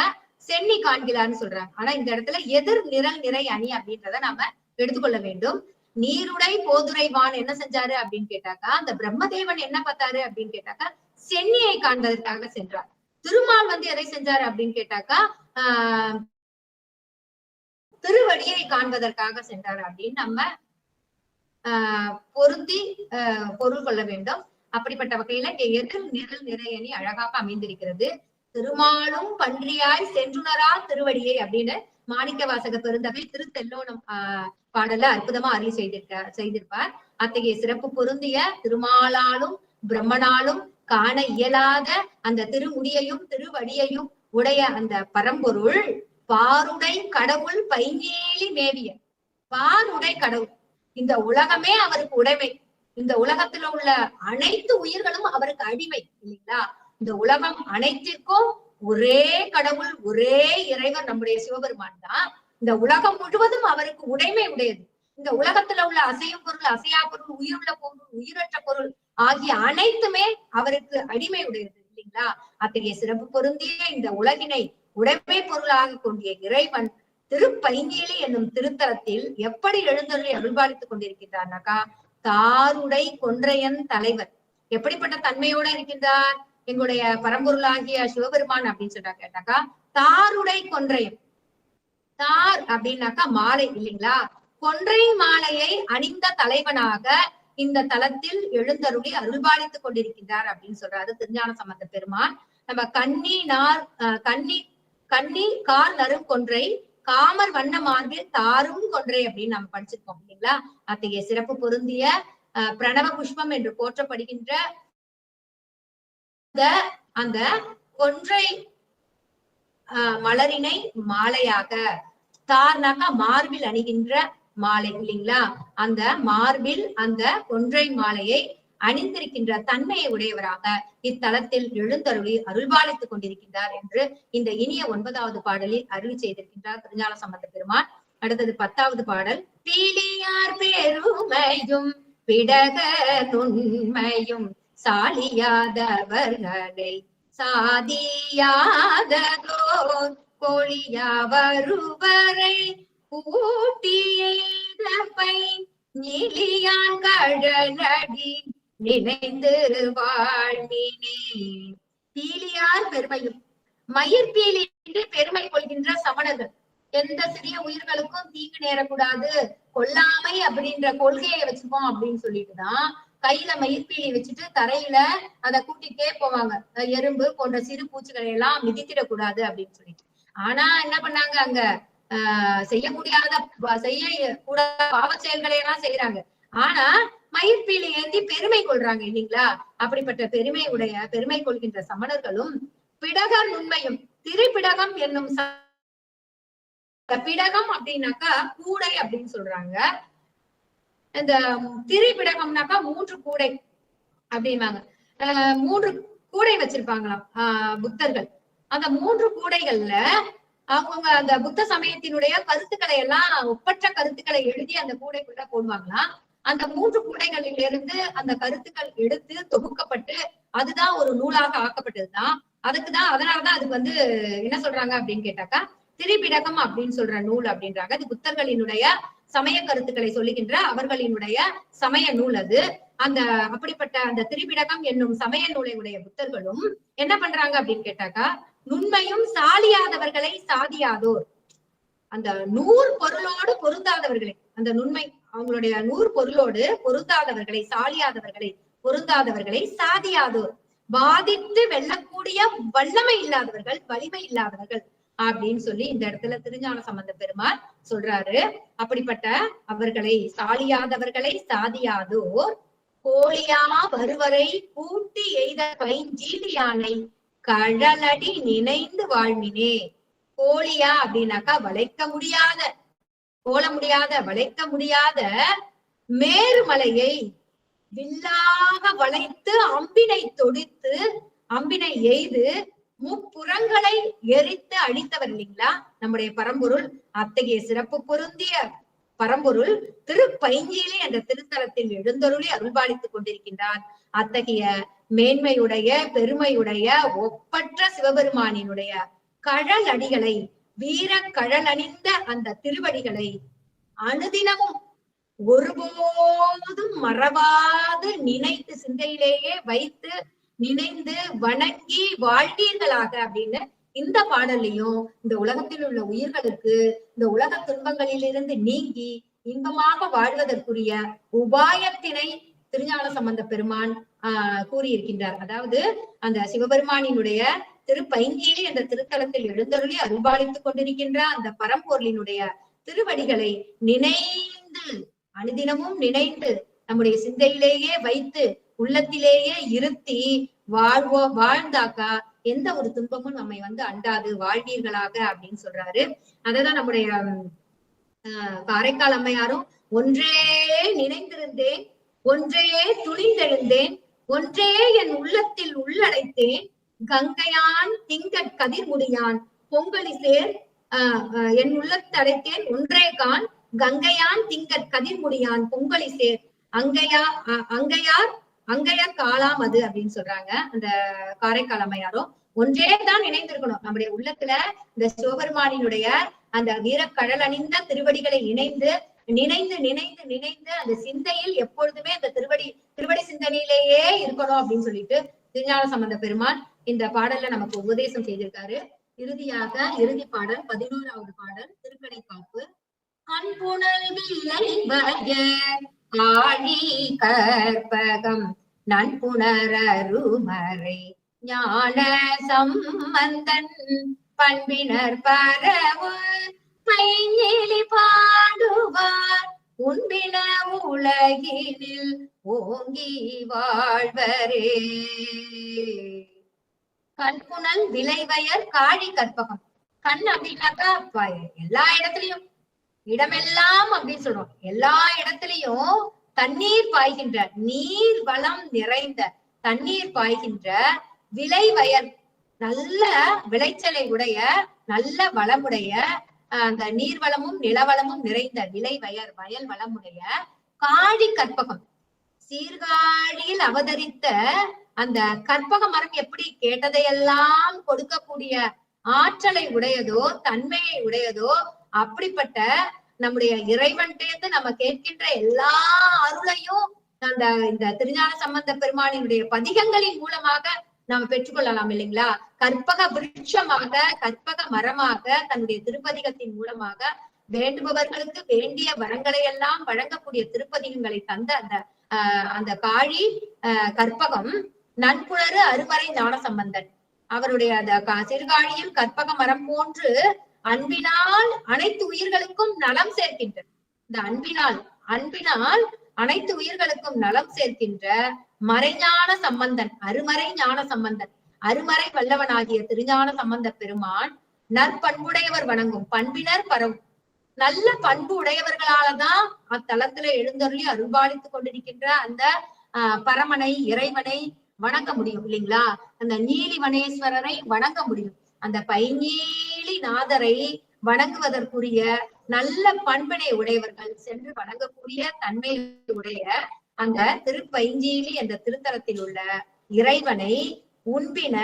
சென்னி காண்கிறான்னு சொல்றாங்க. ஆனா இந்த இடத்துல எதிர் நிரல் நிறை அணி அப்படின்றத நாம எடுத்துக்கொள்ள வேண்டும். நீருடை போதுரைவான் என்ன செஞ்சாரு அப்படின்னு கேட்டாக்கா, அந்த பிரம்மதேவன் என்ன பார்த்தாரு அப்படின்னு கேட்டாக்கா சென்னியை காண்பதற்காக சென்றார். திருமால் எதை செஞ்சாரு அப்படின்னு கேட்டாக்கா திருவடியை காண்பதற்காக சென்றார் அப்படின்னு நம்ம பொருந்தி பொருள் கொள்ள வேண்டும். அப்படிப்பட்ட வகையில எதிர் நிரல் நிறையணி அழகாக அமைந்திருக்கிறது. திருமாலும் பன்றியாய் சென்றுணரா திருவடியை அப்படின்னு மாணிக்க வாசக பெருந்தகை திருத்தெல்லோனம் பாடல அற்புதமா அறிவு செய்திருப்பார். அத்தகைய சிறப்பு பொருந்திய திருமாலாலும் பிரம்மனாலும் காண இயலாத அந்த திருமுடியையும் திருவடியையும் உடைய அந்த பரம்பொருள் பாருடை கடவுள் பைங்கேலி மேவிய பாருடை கடவுள். இந்த உலகமே அவருக்கு உடைமை. இந்த உலகத்துல உள்ள அனைத்து உயிர்களும் அவருக்கு அடிமை இல்லைங்களா? இந்த உலகம் அனைத்திற்கும் ஒரே கடவுள், ஒரே இறைவர் நம்முடைய சிவபெருமான் தான். இந்த உலகம் முழுவதும் அவருக்கு உடைமை உடையது. இந்த உலகத்துல உள்ள அசையும் பொருள், அசையா பொருள், உயிருள்ள பொருள், உயிரற்ற பொருள் ஆகிய அனைத்துமே அவருக்கு அடிமை உடையது இல்லைங்களா? அத்தகைய சிறப்பு பொருந்திய இந்த உலகினை உடைமை பொருளாக கொண்டிய இறைவன் திருப்பைங்கேலி என்னும் திருத்தலத்தில் எப்படி எழுந்தருளி அருள்பாலித்துக் கொண்டிருக்கின்றார்னாக்கா, தாருடை கொன்றையன் தலைவர். எப்படிப்பட்ட தன்மையோட இருக்கின்றார் எங்களுடைய பரம்பொருளாகிய சிவபெருமான் அப்படின்னு சொல்றா கேட்டாக்கா, தாருடை கொன்றையன். தார் அப்படின்னாக்கா மாலை இல்லைங்களா? கொன்றை மாலையை அணிந்த தலைவனாக இந்த தலத்தில் எழுந்தருளி அருள்பாலித்துக் கொண்டிருக்கின்றார் அப்படின்னு சொல்றாரு திருஞான சம்பந்த பெருமான். நம்ம கன்னி கால் நரும் கொன்றை காமர் வண்ண மார்பில் தாரும் கொன்றை அப்படின்னு நம்ம படிச்சிருக்கோம் இல்லைங்களா? அத்தகைய சிறப்பு பொருந்திய பிரணவ புஷ்பம் என்று போற்றப்படுகின்ற அந்த கொன்றை மலரினை மாலையாக, தார்னாக்கா மார்பில் அணிகின்ற மாலை இல்லைங்களா? அந்த மார்பில் அந்த கொன்றை மாலையை அணிந்திருக்கின்ற தன்மையை உடையவராக இத்தலத்தில் எழுந்தருளி அருள்பாலித்துக் கொண்டிருக்கின்றார் என்று இந்த இனிய 9வது பாடலில் அருளி செய்திருக்கின்றார் திருஞான சம்பந்த பெருமான். அடுத்தது 10வது பாடல். பீலியார் பெருமையும் பிடக நுண்மையும் சாலியாதவர்களை சாதியாததோர் கோழியா வருவரை கூட்டியை நீலியான் கழலடி நினைந்து வாழ்வினே. பீலியார் பெருமையும் மயிர்பீலி என்று பெருமை கொள்கின்ற சமணர்கள் எந்த சிறிய உயிர்களுக்கும் தீங்கு நேரக்கூடாது, கொல்லாமை அப்படின்ற கொள்கையை வச்சுப்போம் அப்படின்னு சொல்லிட்டுதான் கையில மயிர்பீலி வச்சுட்டு தரையில அதை கூட்டிட்டே போவாங்க. எறும்பு போன்ற சிறு பூச்சிகளை எல்லாம் மிதித்திடக்கூடாது அப்படின்னு சொல்லிட்டு. ஆனா என்ன பண்ணாங்க, அங்க செய்யக்கூடாத பாவ செயல்களை எல்லாம் செய்யறாங்க. ஆனா மயிர்பீலி ஏந்தி பெருமை கொள்றாங்க இல்லைங்களா? அப்படிப்பட்ட பெருமை கொள்கின்ற சமணர்களும் பிடகர் உண்மையும் திரிபிடகம் என்னும் பிடகம் அப்படின்னாக்கா கூடை அப்படின்னு சொல்றாங்க. இந்த திரிபிடகம்னாக்கா 3 கூடை அப்படின்னாங்க. 3 கூடை வச்சிருப்பாங்களாம் புத்தர்கள். அந்த 3 கூடைகள்ல அவங்க அந்த புத்த சமயத்தினுடைய கருத்துக்களை எல்லாம் ஒப்பற்ற கருத்துக்களை எழுதி அந்த கூடைக்குள்ள போடுவாங்களாம். அந்த 3 கூடைகளில் இருந்து அந்த கருத்துக்கள் எடுத்து தொகுக்கப்பட்டு அதுதான் ஒரு நூலாக ஆக்கப்பட்டதுதான். அதனாலதான் அது என்ன சொல்றாங்க அப்படின்னு கேட்டாக்கா திரிபிடகம் அப்படின்னு சொல்ற நூல் அப்படின்றாங்க. அது புத்தர்களினுடைய சமய கருத்துக்களை சொல்லுகின்ற அவர்களினுடைய சமய நூல் அது. அப்படிப்பட்ட அந்த திரிபிடகம் என்னும் சமய நூலை உடைய புத்தர்களும் என்ன பண்றாங்க அப்படின்னு கேட்டாக்கா, நுண்மையும் சாலியாதவர்களை சாதியாதோர், அந்த நூறு பொருளோடு பொருந்தாதவர்களை, அந்த நுண்மை அவங்களுடைய நூறு பொருளோடு பொருந்தாதவர்களை, சாலியாதவர்களை பொருந்தாதவர்களை சாதியாதோர், பாதித்து வெல்லக்கூடிய வல்லமை இல்லாதவர்கள், வலிமை இல்லாதவர்கள் அப்படின்னு சொல்லி இந்த இடத்துல திருஞான சம்பந்த பெருமாள் சொல்றாரு. அப்படிப்பட்ட அவர்களை சாலியாதவர்களை சாதியாதோர் கோழியா வருவரை கூட்டி எய்த பைஞ்சீலியானை கழலடி நினைந்து வாழ்வினே. கோழியா அப்படின்னாக்கா வளைக்க முடியாத மேருமலையை வில்லாக வளைத்து அம்பினை தொடுத்து அம்பினை எய்து முப்புறங்களை எரித்து அழித்தவர் இல்லைங்களா நம்முடைய பரம்பொருள். அத்தகைய சிறப்பு பொருந்திய பரம்பொருள் திருப்பைஞ்சியிலே என்ற திருத்தலத்தில் எழுந்தருளி அருள்பாலித்துக் கொண்டிருக்கின்றார். அத்தகைய மேன்மையுடைய பெருமையுடைய ஒப்பற்ற சிவபெருமானினுடைய கழல் அடிகளை, வீர கழல் அணிந்த அந்த திருவடிகளை அனுதினமும் ஒருபோதும் மறவாது நினைத்து சிந்தையிலேயே வைத்து நினைந்து வணங்கி வாழ்வீர்களாக அப்படின்னு இந்த பாடல்லையும் இந்த உலகத்தில் உள்ள உயிர்களுக்கு இந்த உலக துன்பங்களிலிருந்து நீங்கி இன்பமாக வாழ்வதற்குரிய உபாயத்தினை திருஞான சம்பந்த பெருமான் கூறியிருக்கின்றார். அதாவது அந்த சிவபெருமானினுடைய திருப்பைங்கீழி என்ற திருத்தலத்தில் எழுந்தருளி அருள்பாலித்துக் கொண்டிருக்கின்ற அந்த பரம்பொருளினுடைய திருவடிகளை நினைந்து அனுதினமும் நினைந்து நம்முடைய சிந்தையிலேயே வைத்து உள்ளத்திலேயே இருத்தி வாழ்ந்தாக்கா எந்த ஒரு துன்பமும் நம்மை அண்டாது வாழ்வீர்களாக அப்படின்னு சொல்றாரு. அததான் நம்முடைய காரைக்கால் அம்மையாரும் ஒன்றே நினைந்திருந்தேன், ஒன்றே துணிந்தெழுந்தேன், ஒன்றே என் உள்ளத்தில் உள்ளடைத்தேன், கங்கையான் திங்கட் கதிர்முடியான் பொங்கலி சேர் என் உள்ளத்தை அடைத்தேன், ஒன்றே கான் கங்கையான் திங்கட் கதிர்முடியான் பொங்கலி சேர் அங்கையார் காலாம் அது அப்படின்னு சொல்றாங்க அந்த காரைக்கால் அம்மையாரும். ஒன்றே தான் நினைந்திருக்கணும் நம்முடைய உள்ளத்துல இந்த சிவபெருமானினுடைய அந்த வீரக்கடல் அணிந்த திருவடிகளை நினைந்து நினைந்து நினைந்து நினைந்து அந்த சிந்தையில் எப்பொழுதுமே அந்த திருவடி சிந்தனையிலேயே இருக்கணும் அப்படின்னு சொல்லிட்டு திருஞான சம்பந்த பெருமான் இந்த பாடல்ல நமக்கு உபதேசம் செய்திருக்காரு. இறுதியாக இறுதி பாடல் 11வது பாடல் திருக்கடைக்காப்பு. கண்புணல் ஆழி கற்பகம் நன்புணரருமறை ஞான சம்பந்தன் பண்பினர் பரவு பைஞிலி பாடுவார் உண்பின உலகினில் ஓங்கி வாழ்வரே. கண்புணல் விளைவயர் காழி கற்பகம். கண் அப்படின்னாக்கா எல்லா இடத்துலயும் இடமெல்லாம் அப்படின்னு சொல்றோம். எல்லா இடத்துலயும் தண்ணீர் பாய்கின்ற நீர் வளம் நிறைந்த தண்ணீர் பாய்கின்ற விளைவயல் நல்ல விளைச்சலை உடைய நல்ல வளமுடைய அந்த நீர்வளமும் நிலவளமும் நிறைந்த விளைவயர் வயல் வளமுடைய காழி கற்பகம். சீர்காழியில் அவதரித்த அந்த கற்பக மரம் எப்படி கேட்டதையெல்லாம் கொடுக்கக்கூடிய ஆற்றலை உடையதோ தன்மையை உடையதோ அப்படிப்பட்ட நம்முடைய இறைவன்கிட்ட நம்ம கேட்கின்ற எல்லா அருளையும் இந்த திருஞான சம்பந்த பெருமானினுடைய பதிகங்களின் மூலமாக நாம பெற்றுக்கொள்ளலாம் இல்லைங்களா? கற்பக விருட்சமாக கற்பக மரமாக தன்னுடைய திருப்பதிகத்தின் மூலமாக வேண்டுபவர்களுக்கு வேண்டிய வரங்களை எல்லாம் வழங்கக்கூடிய திருப்பதிகங்களை தந்த அந்த காழி கற்பகம் நன்புணரு அருமறை ஞான சம்பந்தன் அவருடைய அந்த சிறுகாழியில் கற்பக மரம் போன்று அன்பினால் அனைத்து உயிர்களுக்கும் நலம் சேர்க்கின்ற இந்த அன்பினால் அனைத்து உயிர்களுக்கும் நலம் சேர்க்கின்ற மறைஞான சம்பந்தன் அருமறை ஞான சம்பந்தன் அருமறை வல்லவனாகிய திருஞான சம்பந்த பெருமான் நற்பண்புடையவர் வணங்கும் பண்பினர் பரவும் நல்ல பண்பு உடையவர்களாலதான் அத்தலத்துல எழுந்தருளி அருள்பாலித்துக் கொண்டிருக்கின்ற அந்த பரமனை இறைவனை வணங்க முடியும் இல்லைங்களா? அந்த நீலிவனேஸ்வரரை வணங்க முடியும். அந்த பைஞீலி நாதரை வணங்குவதற்குரிய நல்ல பண்பினை உடையவர்கள் சென்று வணங்கக்கூடிய தன்மை உடைய அந்த திருப்பைஞ்சீலி என்ற திருத்தலத்தில் உள்ள இறைவனை உண்பின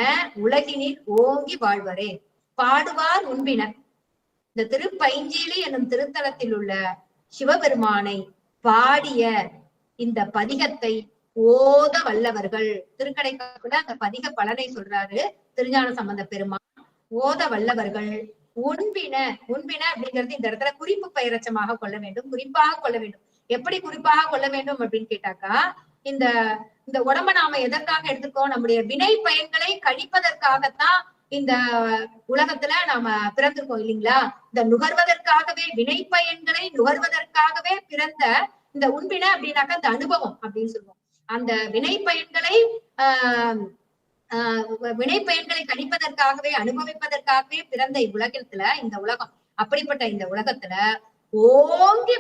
உலகினில் ஓங்கி வாழ்வரே. பாடுவார் உண்பினர். இந்த திருப்பைஞ்சீலி என்னும் திருத்தலத்தில் உள்ள சிவபெருமானை பாடிய இந்த பதிகத்தை ஓத வல்லவர்கள் திருக்கடைக்காப்புல அந்த பதிக பலனை சொல்றாரு திருஞான சம்பந்த பெருமான். ஓத வல்லவர்கள் உண்பின அப்படிங்கிறது இந்த இடத்துல குறிப்பு பெயரச்சமாக கொள்ள வேண்டும், குறிப்பாக கொள்ள வேண்டும். எப்படி குறிப்பாக கொள்ள வேண்டும் அப்படின்னு கேட்டாக்கா இந்த இந்த உடம்ப நாம எதற்காக எடுத்துக்கோம்? நம்முடைய வினை பயன்களை கழிப்பதற்காகத்தான் இந்த உலகத்துல நாம பிறந்திருக்கோம் இல்லைங்களா? இந்த நுகர்வதற்காகவே வினை பயன்களை நுகர்வதற்காகவே பிறந்த இந்த உண்பின அப்படின்னாக்கா இந்த அனுபவம் அப்படின்னு சொல்லுவோம். அந்த வினை பயன்களை கணிப்பதற்காகவே அனுபவிப்பதற்காகவே பிறந்த இந்த உலகம் அப்படிப்பட்ட இந்த உலகத்துல ஓங்கி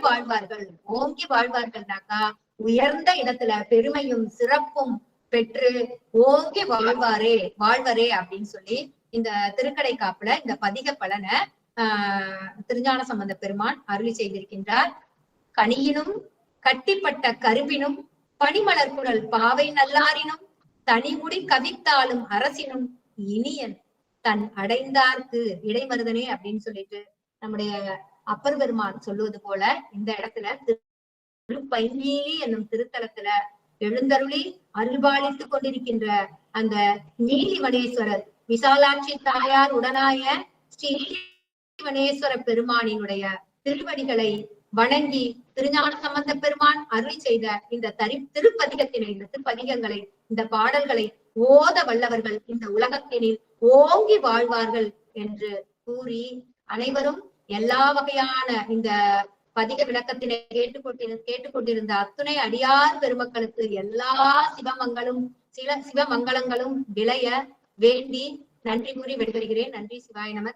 வாழ்வார்கள்னாக்கா உயர்ந்த இடத்துல பெருமையும் சிறப்பும் பெற்று ஓங்கி வாழ்வரே அப்படின்னு சொல்லி இந்த திருக்கடைக்காப்புல இந்த பதிக பலனை திருஞான சம்பந்த பெருமான் அருளி செய்திருக்கின்றார். கனியினும் கட்டிப்பட்ட கரும்பினும் பனிமலர் குரல் பாவை நல்லாரினும் தனிமுடி கவித்தாலும் அரசினும் இனியன் தன் அடைந்தார்க்கு இடைமருதனே அப்படின்னு சொல்லிட்டு நம்முடைய அப்பர் பெருமான் சொல்லுவது போல இந்த இடத்துல திருப்பைங்கீலி என்னும் திருத்தலத்துல எழுந்தருளி அருள்பாலித்துக் கொண்டிருக்கின்ற அந்த நீலிவனேஸ்வரர் விசாலாட்சி தாயார் உடனாய ஸ்ரீவனேஸ்வர பெருமானினுடைய திருவடிகளை வணங்கி திருஞான சம்பந்த பெருமான் அருளி செய்த இந்த திருப்பதிகத்தினை இந்த திருப்பதிகங்களை இந்த பாடல்களை ஓத வல்லவர்கள் இந்த உலகத்தினில் ஓங்கி வாழ்வார்கள் என்று கூறி அனைவரும் எல்லா வகையான இந்த பதிக விளக்கத்தினை கேட்டுக்கொண்டிருந்த அத்துணை அடியார் பெருமக்களுக்கு எல்லா சிவமங்கலங்களும் விளைய வேண்டி நன்றி கூறி விடைபெறுகிறேன். நன்றி. சிவாய நம.